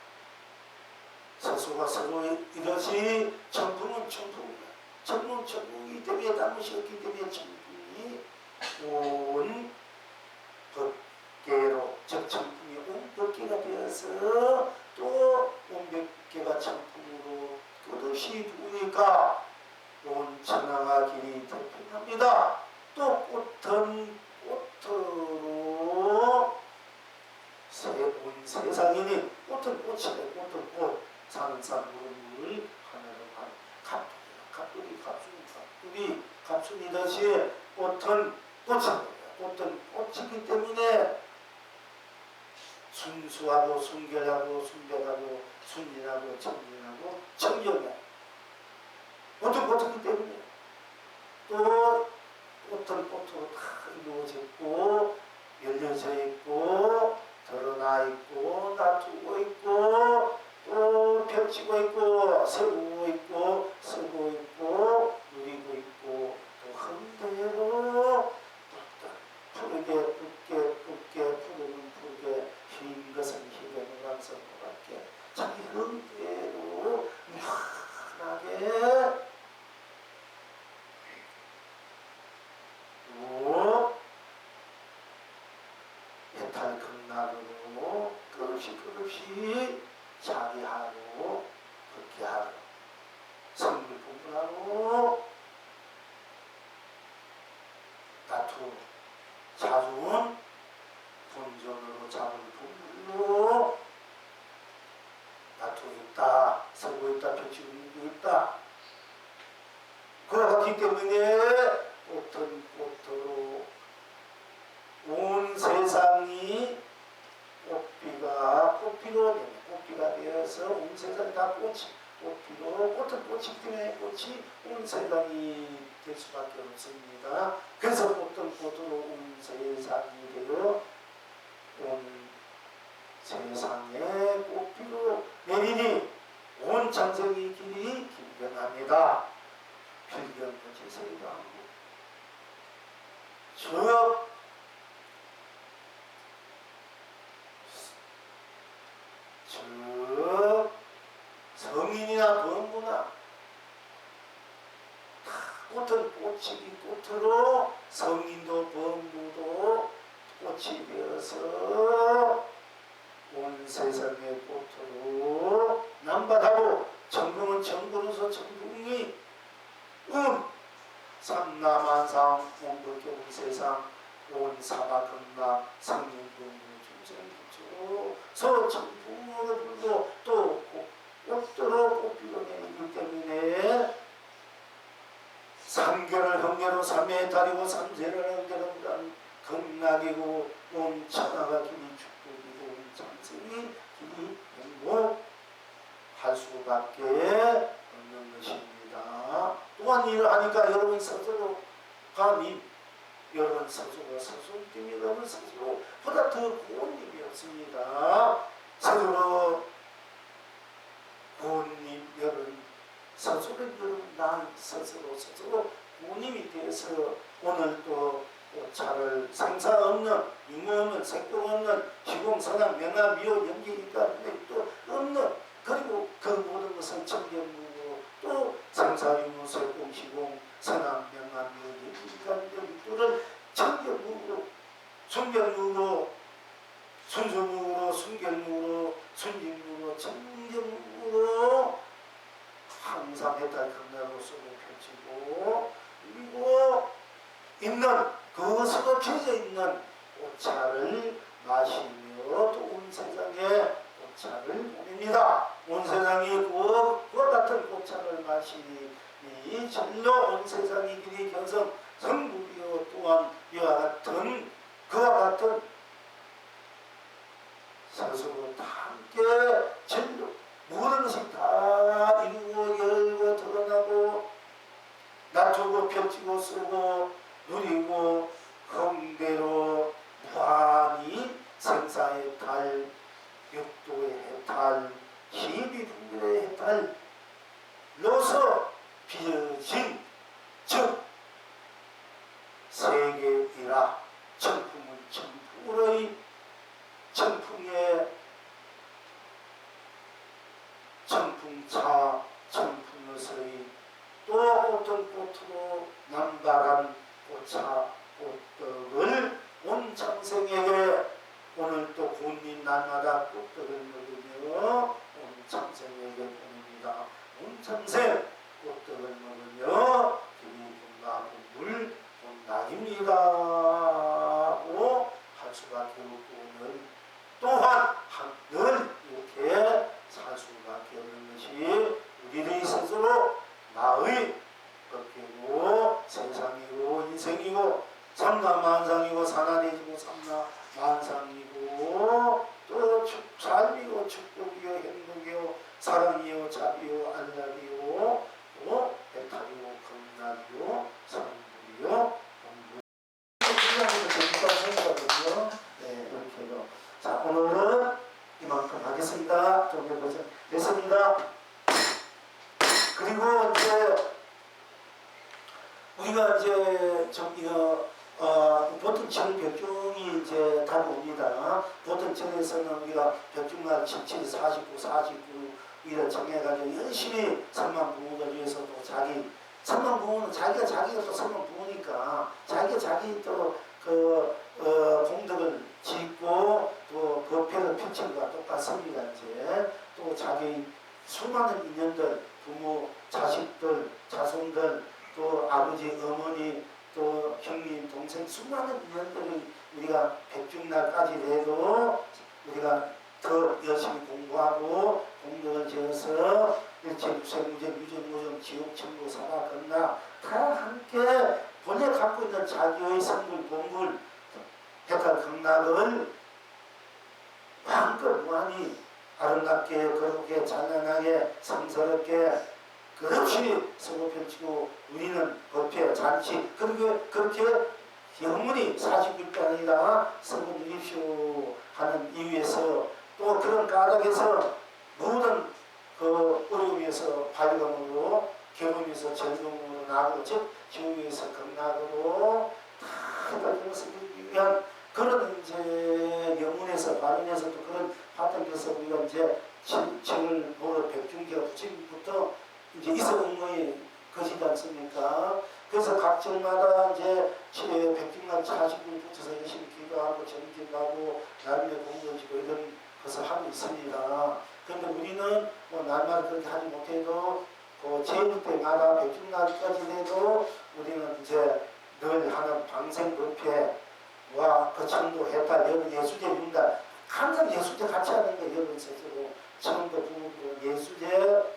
스스로가 스스로 이것이 천풍은 천풍이야. 천풍은 천풍이기 때문에 잘못이 없기 때문에 천풍이 온 법계로 즉 천풍이 온 법계가 되어서 또 온 법계가 천풍으로 그것이 누구니까 온 천하가 길이 태평합니다. 또 꽃은 꽃으로 온 세상이니 꽃은 꽃이래. 꽃은 꽃 사는 산 물은 하늘은 하늘 갑툭이 갑순이듯이 꽃은 꽃이다. 꽃은 꽃이기 때문에 순수하고 순결하고 순백하고 순진하고 청진하고 청정해. 꽃은 꽃이기 때문에 또 꽃은 꽃으로 다 이루어졌고 열려져 있고 드러나 있고 놔두고 있고 또 펼치고 있고 세우고 있고 쓰고 있고 누리고 있고 또 흔대로 푸르게 푸르면 푸르게 흰 것은 희게 노란색 노랗게 자기 흔대로 환하게 예탈 극락으로 끝없이 자기하고 극기하고 성불 분분하고 다투 자중은 분전으로 자물 분불로 다투고 있다 서고 있다 펼치고 있다. 그렇기 때문에 꽃은 꽃으로 온 세상이 꽃비가 되어서 온 세상이 다 꽃피로 꽃은 꽃이기 때문에 꽃이 온 세상이 될 수밖에 없습니다. 그래서 꽃은 꽃으로 온 세상이 되어 온 세상에 꽃피로 내리니 온 장생의 길이 길변합니다. 필경부지성이라고 즉 성인이나 범부나 꽃은 꽃이기 꽃으로 성인도 범부도 꽃이 되어서 온 세상의 꽃으로 남받하고 정궁은 정부로서 정궁이 삼라만상 온법계 온 세상 온 사마극락 성인분부 중생부처 서로 정궁으로 불고 또 꽃으로 꽃피고 내리기 때문에 삼결을 흥계로 삼매에 다리고 삼세를 흥계로 극락이고 온 천하가 길이 축복이고 온 장생이 길이 행복할 수밖에 없는 것입니다. 또한 일을 하니까 여러분 스스로 감히 여러분 스스로가 스스로 때문에 여러분 스스로보다 더 고운 힘이 없습니다. 스스로 고운 힘 여러분 그런 난 스스로 부모님이 되어서 오늘 또 차를 생사 없는, 유무 없는, 색동 없는, 시공, 선악, 명암, 미혹, 연기니까 또 없는, 그리고 그 모든 것은 청정무고 또 생사, 유무, 색동, 시공, 선악, 명암, 미혹, 연기니까 또는 청정무고, 순경무고, 순수무로, 순결무로, 순직무로, 청정무로 항상 해탈 경례로 쓰고 펼치고, 그리고 있는 그것으로 펴져 있는 꽃차를 마시며 또 온 세상에 꽃차를 보냅니다. 온 세상이 그와 같은 꽃차를 마시니 절로 온 세상이 길이 견성 성불이요 또한 그와 같은 스스로 다 함께 절로 모든 것이 다 이루고 열고 드러나고 낮추고 펼치고 쓰고 누리고 흥대로 무한히 생사의 달, 육도의 해탈, 희비분별의 해탈로서 빚어진 즉 세계이라 천품은 천품의 천풍의 천풍차 천풍의 또 어떤 꽃으로 남다른 꽃차 꽃떡을 온 창생에게 오늘 또 군인 날마다 꽃떡을 먹으며 온 창생에게 보냅니다. 온 창생 꽃떡을 먹으며 기분과 분물 온당입니다 하고 할 수밖에 없고 또한 늘 이렇게 살 수밖에 없는 것이 우리들의 스스로 나의 법계고 세상이고 인생이고 삼라만상이고 산하대지고 삼라만상이고 또 삶이고 축복이요 행복이요 사랑이요 자비요 안락이요 또 배탈이요 건강이요 성불이요 재밌다고 생각하거든요. 네, 이렇게요. 자, 오늘은 이만큼 하겠습니다. 좀 해보자. 됐습니다. 그리고 이제 우리가 이제 보통 절 벽중이 이제 다가옵니다. 보통 절에서는 우리가 벽중날 17, 49 이런 정해가지고 열심히 선망부모를 위해서도 선망부모는 자기가 또 선망부모니까 자기 또 공덕을 짓고 또 법회를 펼친 것과 똑같습니다. 이제 또 자기 수많은 인연들 부모, 자식들, 자손들 또 아버지, 어머니 또 형님, 동생 수많은 인연들을 우리가 백중날까지 해도 우리가 더 열심히 공부하고 공덕을 지어서 일체 유생무제, 유전무정, 지옥, 천국, 사막, 건락 다 함께 본래 갖고 있는 자기의 성불, 본불, 해탈 극락을 마음껏 무한히 아름답게 거룩하게 찬란하게 성스럽게 끝없이 서로 펼치고 우리는 법회 잔치 그렇게 영원히 49일도 아니라 서로 누립시오 하는 이유에서 또 그런 까닭에서 모든 그 어려움에서 발감으로 경험에서 전동으로 나고 즉 지옥에서 극락으로 다 해달리기 위한 그런 이제 영문에서 발언에서도 그런 바탕에서 우리가 이제 책을 보러 백중기가 부처부터 이제 있어온 거에 것이지 않습니까? 그래서 각 절마다 이제 백중날 40분 붙여서 열심히 기도하고 전기하고 날마다 공부지고 이런 것을 하고 있습니다. 그런데 우리는 뭐 날마다 그렇게 하지 못해도 그 제일 때마다 백중날까지 해도 우리는 이제 늘 하는 방생법회와 그 청도 해탈 여러분 예수제 윤달 항상 예수제 같이 하는 거예요. 여러분 스스로 청도 부부 예수제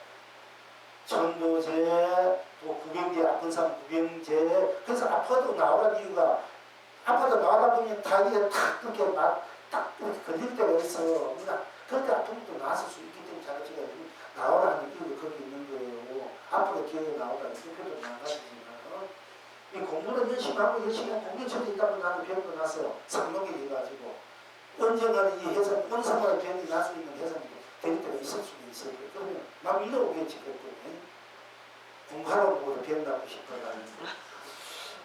전도제 또 구병제 아픈 사람 구병제 그래서 아파도 나오라는 이유가 아파도 나오다 보면 다리에 탁 이렇게 딱 이렇게 걸릴 때가 있어. 그럴 때 아프면 또 나았을 수 있기 때문에 자기가 나오라는 이유가 거기 있는 거예요. 앞으로 기억이 나오다는 그것도 나가지만 이 공부는 열심히 하고 열심히 하고 공개처도 있다고 나는 병도 났어요. 상록이 돼가지고 언젠가는 이 해산 원상으로 병이 날 수 있는 해산이 될 때가 있을 수도 있을 거예요. 그러면 남 일러오겠지 그랬더니 공부하라고 보고도 배운다고 싶어요.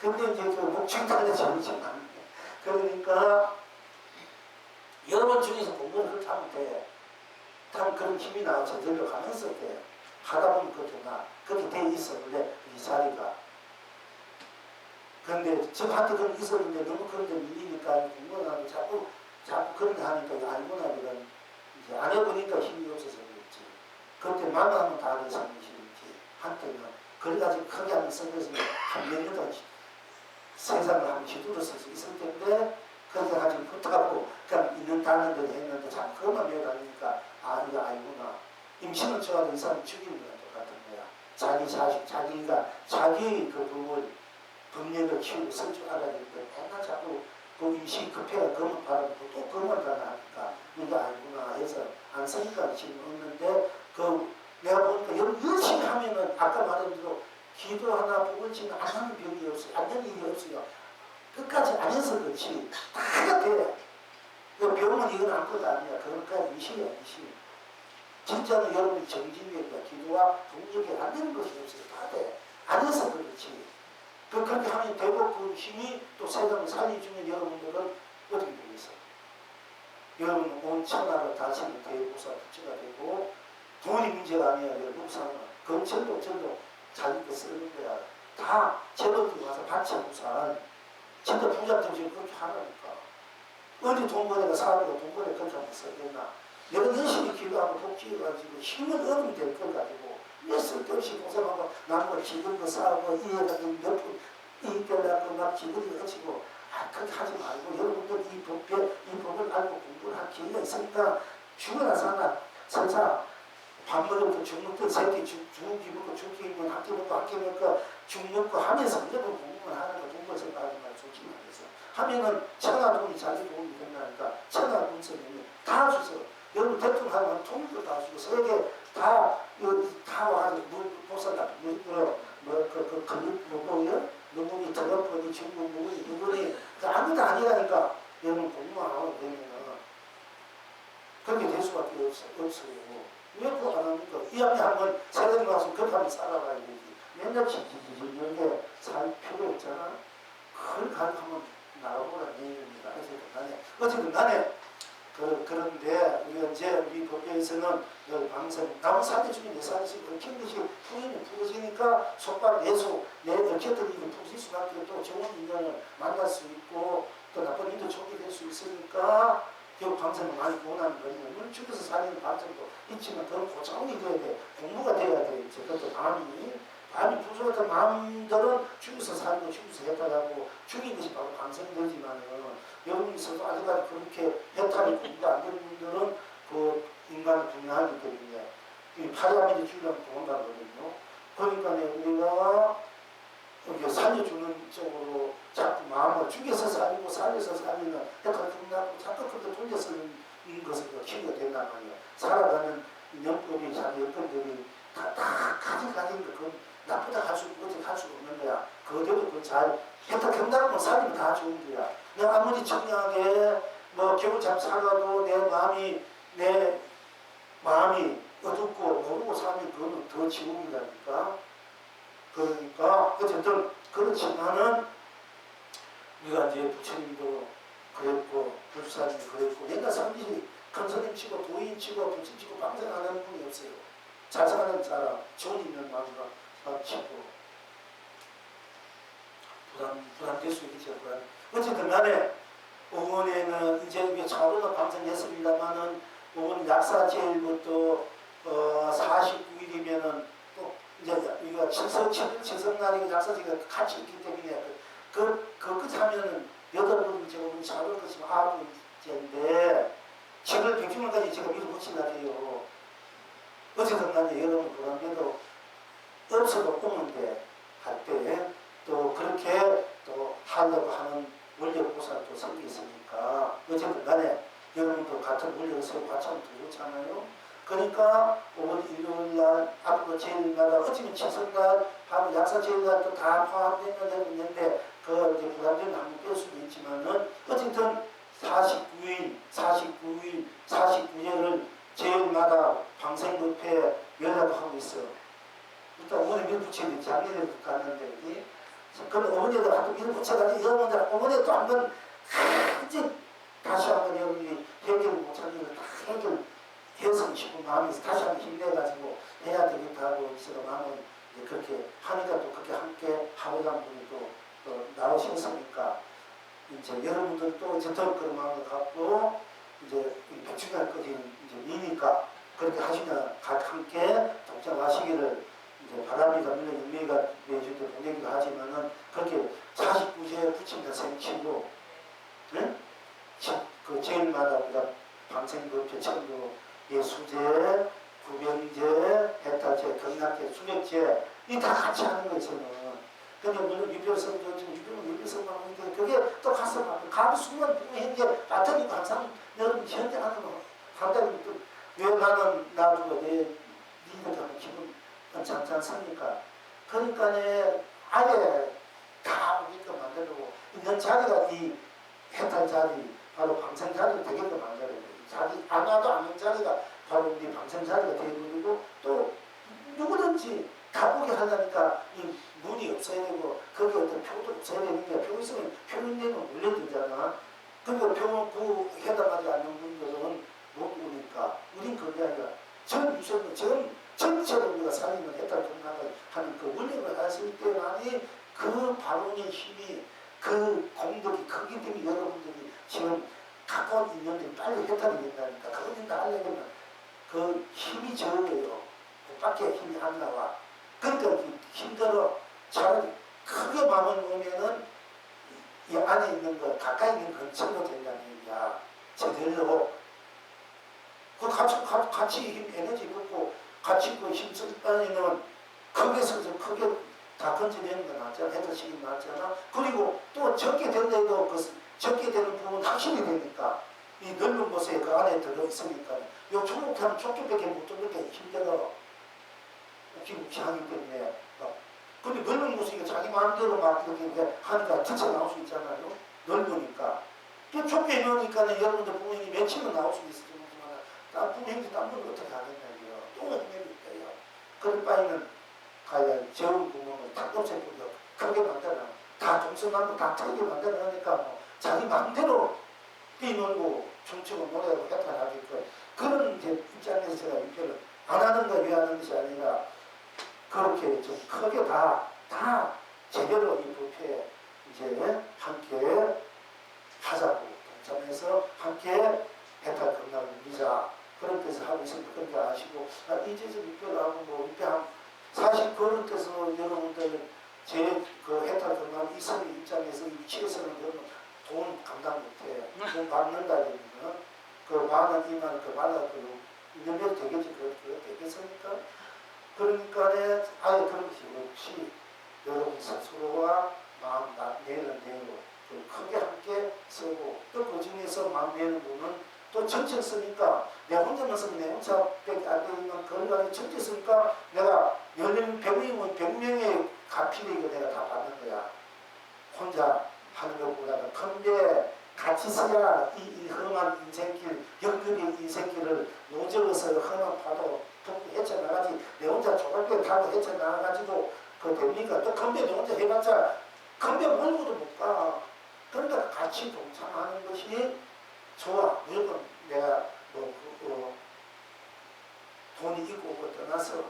근데 이제 그 목청단에 정신만. 그러니까 여러분 중에서 공부를 그렇게 하면 돼. 참 그런 힘이 나와 저절로 가면서 돼. 하다 보면 그렇게 나. 그렇게 돼 있어. 원래 이 자리가. 그런데 저한테 그런 있었는데 너무 그런 데 밀리니까 공부를 하고 자꾸 그런 데 하니까 알구나 이런 이제 안 해보니까 힘이 없어서 그렇지. 그때 마음 하면 다 하는 삶이 싫지. 한때는 그래가지고 크게 한번 써서 한몇 년간 세상을 한번 휘둘렀을 수 있을 텐데 그렇게 가지고 붙하고 그냥 있는 단어들을 했는데 자꾸 그것만 외워다니까 아 이거 알구나. 임신을 좋아하는 이 사람 죽이는 거랑 똑같은 거야. 자기 자식 자기가 자기의 그 부분 법령을 키우고 쓸 줄 알아야 되는데 맨날 자꾸 그 임시 급해가 그것만 바라고 또 그것만 바라니까 이거 알구나 해서 안 쓰니까 지금 없는데 그 내가 보니까 열심히 하면은 아까 말한 대로 기도 하나 부글치는 안 하는 병이 없어요. 안 되는 일이 없어요. 끝까지 안 해서 그렇지 다 돼. 병은 이건 아무것도 아니야. 그러니까 미신이야 미신. 진짜는 여러분이 정진이니까 기도와 동력이 안 되는 것이 없어요. 다 돼. 안 해서 그렇지. 그렇게 하면 되고 그 힘이 또 세상을 살려주면 여러분들은 어떻게 되겠어요? 여러분 온 천하로 다시는 대보사 부처가 되고 돈이 문제가 아니야. 여러분 사는 검찰도 전도 자기 거 쓰는 거야. 다 제도들 와서 바쳐 부산 진짜 부자들 지금 그렇게 하라니까. 어디 돈벌이가 사람이가 돈벌이 그렇게 하면 쓰겠나. 내가 열심히 기도하고 복지해가지고 힘은 얻으면 될 걸 가지고 왜 쓸데없이 고생하고 남과 지금 거 사고 이해가지고 몇푼 이익 되려고 막 지들이 해치고 그렇게 하지 말고 여러분들 이 법을 알고 공부를 할 기회가 있으니까 죽어나 사나 설사 밥 먹으면 죽 먹던 새끼 죽기 먹고 죽기 먹고 학기 먹고 학기 먹고 죽 먹고 하면서 무조건 공부만 하는 거 공부 생각하지 말고 좋지 말해서 하면은 천하 돈이 자기 도움이 된다니까 천하 돈 쓰면 다 주세요. 여러분 대통령 하면 통일도 다 주고 세계 다 와가지고 보살라 누구니 트럼프니 중국 누구니 아무도 아니라니까 여러분 공부만 하고 되면은 그렇게 될 수밖에 없어요. 왜 그거 안 합니까? 이 앞에 한번 세상 가서 급하게 살아가야 되지. 맨날 이렇게 살 필요 없잖아. 그걸 가지고 나가보라는 얘기입니다. 어쨌든 간에 그런데 우리가 이제 우리 법계에서는 방송 나무 사대 중에 내 사대씩 얽힌 것이 풍임이 부러지니까 속박 내수 내 얽혔던 일이 부러질 수밖에 또 좋은 인연을 만날 수 있고 또 나쁜 일도 좋게 될 수 있으니까 결국 방송을 많이 원하는 거예요. 물론 죽어서 살리는 방송도 있지만 그런 고차원이 돼야 돼. 공부가 돼야 돼. 이제 그것도 마음이 부족했던 마음들은 죽어서 살고 죽어서 해탈하고 죽인 것이 바로 방송되지만은 여러분께서도 아직까지 그렇게 해탈이 공부가 안 되는 분들은 그 인간을 분야하기 때문에 이 파라미드 주의라면 도망가거든요. 그러니까 우리가 이렇게 살려주는 쪽으로 자꾸 마음을 죽여서 살리고 살려서 살리는 해탈 끝나고 자꾸 그렇게 돌려 쓰는 것을 키우게 된단 말이에요. 살아가는 영법이 자기 영법들이 다 가진 거 나쁘다 할 수 없는 거야. 그대로 그잘 해탈 끝나고 살리면 다 좋은 거야. 내가 아무리 청량하게 겨울 잠 살아도 내 마음이 어둡고 모르고 살면 그거는 더 지옥이라니까. 그러니까 어쨌든 그렇지만은 우리가 이제 부처님도 그랬고 불사님도 그랬고 옛날 사람들이 큰 스님 치고 도인 치고 부처 치고 방생 안 하는 분이 없어요. 자상하는 사람, 좋은 있는 마음으로 치고 부담될 수 있겠죠. 어쨌든 간에 오원에는 이제 우리가 차로가 방송했습니다만은 오원 약사제일부터 49일이면은 또 이제 우리가 칠성날이 약사제가 같이 있기 때문에 그것까지 하면은 8번 제가 우리 차로 것이면 9번째인데 7월 100주년까지 제가 밀어붙이려 해요. 어쨌든 간에 여러분 부담돼도 없어도 오는데 할 때 또 그렇게 또 하려고 하는 원력보살도 생겼으니까 어쨌든 간에 여러분도 같은 원력을 세우고 같이 하면 더 좋잖아요. 그러니까 오늘 일요일날 앞으로 제일날과 어쩌면 칠성날 바로 약사제일날 또 다 포함되는 데도 있는데 그 이제 부담되면 한번 뺄 수도 있지만은 어쨌든 49일을 제일마다 방생법회 연락을 하고 있어요. 일단 오늘 몇 붙여야 될지 그럼 어머니도 한번 이름 붙여가지고 여러분들 어머니 또 한번 이제 다시 한번 여러분이 해결 못하는 걸 다 해결해서 싶은 마음에서 다시 한번 힘내가지고 해야 되겠다 하고 있어서 마음은 그렇게 하니까 또 그렇게 함께 하고자 하는 분이 또 나오셨으니까 이제 여러분들도 이제 더 그런 마음을 갖고 이제 백중간까지 이제 미니까 그렇게 하시면 함께 동참하시기를 이제 바랍니다. 물론 연매가 매주 때 보내기도 하지만은 그렇게 49세 부친다 생치고, 네? 그 제일마다 우리가 방생법제, 천도, 예수제, 구병제, 해탈제, 경락제, 수력제 이 다 같이 하는 거예요. 저는. 근데 물론 유별성도 지금 유별성만 하는데 그게 또 가서 막 가비 수만 부모행제 맡으니까 항상 여러분 현재 하는 거 한다니 왜 나는 놔두고 내 니들 하면 기분 괜찮습니까? 그러니까 아예 다 오게끔 만들고 있는 자리가 이 해탈 자리 바로 방생 자리가 되게끔 만들어야 돼요. 자리 안 와도 아는 자리가 바로 우리 방생 자리가 되고 또 누구든지 다 보게 하려니까 이 문이 없어야 되고 거기 어떤 표도 없어야 되는 게 표 있으면 표 있는 건 물려주잖아. 그러니까 표 해당하지 않는 분들은 못 오니까 우린 그게 아니라 전 유선 전체로 우리가 살림을 해탈 동락을 하는 그 운영을 하실 때만이 그 발언의 힘이 그 공덕이 크기 때문에 여러분들이 지금 갖고 있는 데 빨리 해탈이 된다니까. 그걸 다 하려면 그 힘이 적어요. 밖에 힘이 안 나와. 그러니까 힘들어. 차라리 크게 마음을 먹으면은 이 안에 있는 거 가까이 있는 건 전부 된다는 얘기야. 제대로 그 같이 힘 에너지 받고 같이 그 힘쓸 바에는 크게 써서 크게 다 건져내는 거 낫잖아. 해탈시키는 거 낫잖아. 그리고 또 적게 된데도 그 적게 되는 부분 확실히 되니까 이 넓은 곳에 그 안에 들어있으니까 요 초목하면 촉촉밖에 못 들게 힘들어. 묵묵하기 때문에 근데 넓은 곳이니까 자기 마음대로 막 이렇게 하니까 뛰쳐나올 수 있잖아요. 넓으니까 또 좁게 넣으니까 여러분들 부모님이 며칠은 나올 수 있을지 모르지만 부모님이 딴 분을 어떻게 하겠냐고요. 또 힘내니까요. 그럴 바에는 가야 재운 구멍을 다 없애버려 크게 만들어 다 동서남북 다 틀게 만들어 놓으니까 뭐 자기 마음대로 뛰놀고 춤추고 노래하고 해탈하게끔 그런 이제 입장에서 제가 이표를 안 하는 거 왜 하는 것이 아니라 그렇게 좀 크게 다 제대로 이 부패에 이제 함께 하자고 동참해서 함께 해탈 건강을 누리자 그런 뜻을 하고 있습니다. 그렇게 아시고 이제서 입표를 하고 뭐 입표한 사실 그런 뜻으로 여러분들 제 그 해탈 건강 이성의 입장에서 이 취해서는 여러분 돈 감당 못해. 돈 받는다 그러면 그 만원, 2만원 그 받아 그 몇 되겠지 그거 되겠습니까? 그러니까 아예 그런 것이 없이 여러분 스스로와 마음 내는 대로 크게 함께 쓰고 또 그 중에서 마음 내는 분은 또 전체 쓰니까 내가 혼자만 쓰면 내 혼자밖에 안 되지만 그런 전체 쓰니까 내가 10명, 100명이면 100명의 가피를 내가 다 받는 거야. 혼자 하는 것보다는 큰데 같이 써야 이 험한 인생길, 역경의 인생길을 노적어서 험한 파도 덮고 헤쳐나가지 내 혼자 조각배 타고 헤쳐나가가지고 그 됩니까? 또 건배 내 혼자 해봤자 건배 몰고도 못 가. 그러니까 같이 동참하는 것이 좋아. 무조건 내가 돈이 있고 없고 떠나서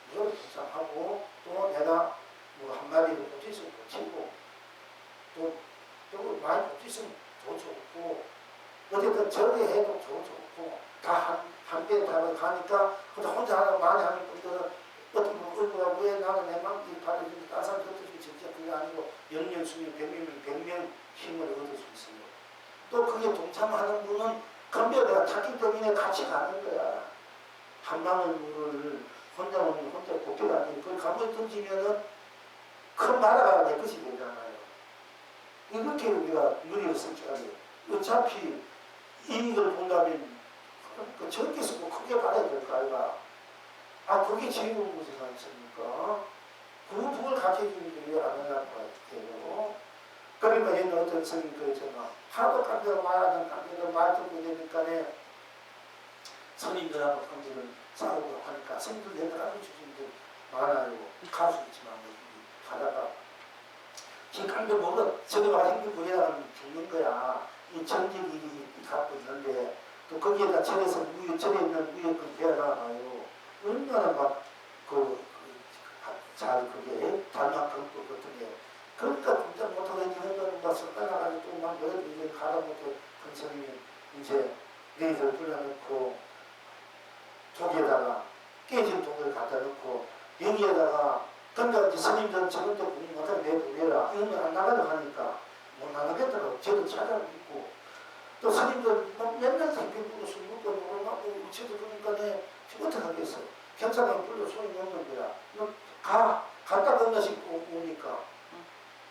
무조건 동참하고 또 내가 뭐 한마디로 고치서 고치고 또 많이 고치면 더 좋고 어쨌든 저렇게 해도 더 좋고 다 함께 다 가니까 혼자 하나 많이 하는 분들은 어떻게 보면 왜 나는 내 마음 이 받아주는 다른 사람 곁들이면 진짜 그게 아니고 10명, 20명, 100명, 100명 힘을 얻을 수 있어요. 또 그게 동참하는 분은 건배가 내가 탔기 때문에 같이 가는 거야. 한 방울을 혼자 오면 혼자 곱게 안 되고 그걸 감을 던지면은 큰 나라가 내 것이 되잖아요. 이렇게 우리가 누리를 성취하게 어차피 이익을 본다면 그 적게 쓰고 크게 받아야 될 거 아이가. 그게 제일 좋은 것이 않습니까? 그걸 가르쳐주는 게 왜 안 하냐고 같아요. 그러니까 얘는 어떤 성이 그랬잖아. 하도 깡패가 말하는 깡패가 말 듣고 되니까 선임들하고 관계를 싸우고 하니까 선임들 내가 가르쳐주는 게 많아요. 가수 있지만 하다가 깜be 먹어 저기 와서 힘들고야 죽는 거야. 이 정직이 갖고 있는데 또 거기에다 절에서 무역 절에 있는 무역을 배워나가요. 얼마나 막잘 그게 단막금도 같은 게 그러니까 진짜 못하게 이런 거는 막 섞어나가지고 또막 여러 이제 가라못해 큰 스님이 이제 네이를 불러놓고 독에다가 깨진 독을 갖다 놓고 여기에다가 그러니까 이제 스님들은 저런데 공부 못하게 내보내라 이러면 안 나가려고 하니까 못 나가겠더라고. 저도 찾아오고 있고 또 스님들 막 맨날 생피부로 술 먹고 놀고 우체도 그러니까 내 어떻게 하겠어. 경찰관 불러 소리 넣는 거야. 너 갔다가 한 번씩 오니까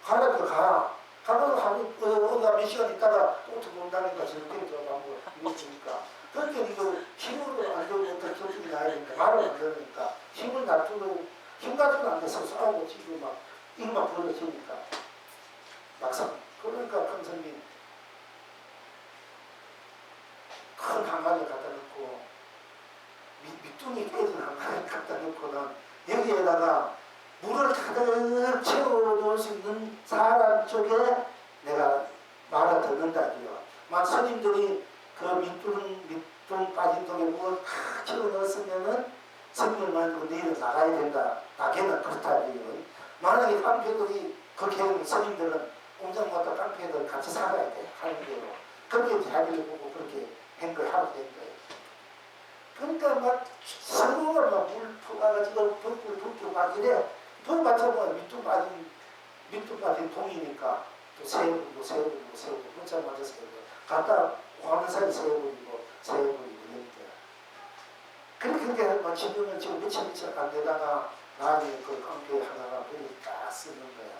가라니까 가고 어디가 몇 시간 있다가 또 어떻게 온다니까 저렇게 들어가고 이러니까 그렇게 이거 힘으로 안 되고 어떤 결정이 나야 되니까 말을 안 들으니까 힘을 놔두고 힘 가지고는 안 돼서 싸우고 지고 막 이것만 벌어지니까 막상 그러니까 큰 스님 큰 항아리를 갖다 놓고 밑둥이 깨진 항아리를 갖다 놓고는 여기에다가 물을 가득 채워놓을 수 있는 사람 쪽에 내가 말을 듣는다고요. 막 스님들이 그 밑둥 빠진 통에 물을 다 채워넣었으면은 스님을 만들고 내일은 나가야 된다. 나게는 그렇다고요. 만약에 깡패들이 그렇게 하면 스님들은 공장마다 깡패들 같이 살아야 돼. 하는 대로. 그렇게 자기를 보고 그렇게 한 걸 하고 된 거예요. 그러니까 막 서로가 막 물 퍼가지고 붓고 막 이래. 불 맞춰보면 밑둥 빠진 통이니까 또 세우고 문자 맞아 세우고 갖다 하는 사이 세우고 이렇게. 그렇게 막 지금은 지금 며칠 안 되다가 나중에 그 깡패 하나가 그걸 딱 쓰는 거야.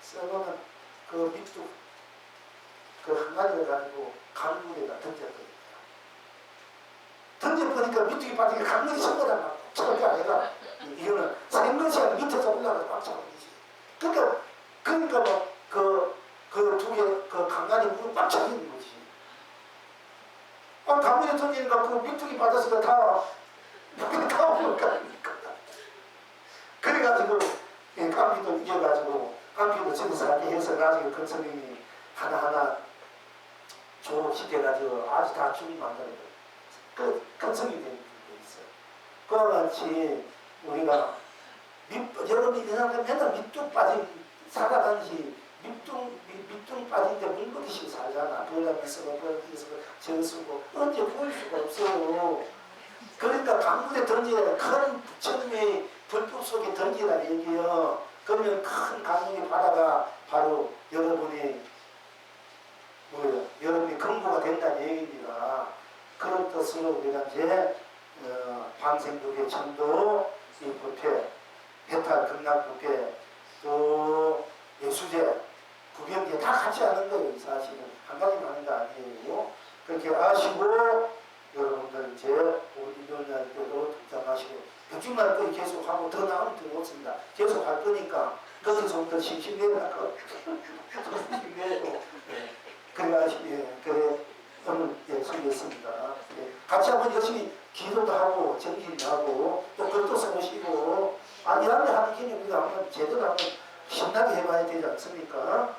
쓰고는 그 밑둥 그 항아리를 가지고 강물에다 던졌거든요. 던져보니까 밑둥이 빠지게 강물이 전부다 막 저렇게 아니라 이거는 생것이 아니라 밑에서 올라가서 막 잡아내지. 그러니까 막 그 두 개 그 강간이 물을 꽉 차게 있는 거지. 강물에 던지니까 그 밑둥이 빠졌으니까 다 올라가니까. 그래가지고 깡피도 이겨가지고 깡피도 저기서 하게 해서 나중에 큰 스님이 하나하나 조업시켜가지고 아주 다 죽이 만들어요. 큰 스님이 된 게 있어요. 그와 같이 우리가 여러분이 맨날 밑둥 빠진 살아가는지 밑둥 빠진데 물 먹이시고 살잖아. 벌레 쓰고 저거 쓰고 언제 보일 수가 없어요. 그러니까 강물에 던지라 큰 부처님의 불법 속에 던지라 얘기요. 그러면 큰 강물이 바다가 바로 여러분이 여러분이 근거가 된다는 얘기입니다. 그런 뜻으로 우리가 이제 방생국의 천도 이 부패 해탈 극락부패 또 예수제 구경제 다 같이 하는 거예요. 사실은 한 가지만 하는 거 아니에요. 그렇게 아시고 여러분들 이제 우리 인도할 때도 독장하시고 백중날 거리 계속 하고 더 나으면 더 못습니다. 계속 할 거니까 거기서부터 심심내라고 심심내고 그래 그래 오늘 소개했습니다. 같이 한번 열심히 기도도 하고 정진도 하고 또 글도 써보시고 아니라면 하는 개념 우리가 한번 제대로 한번 신나게 해봐야 되지 않습니까?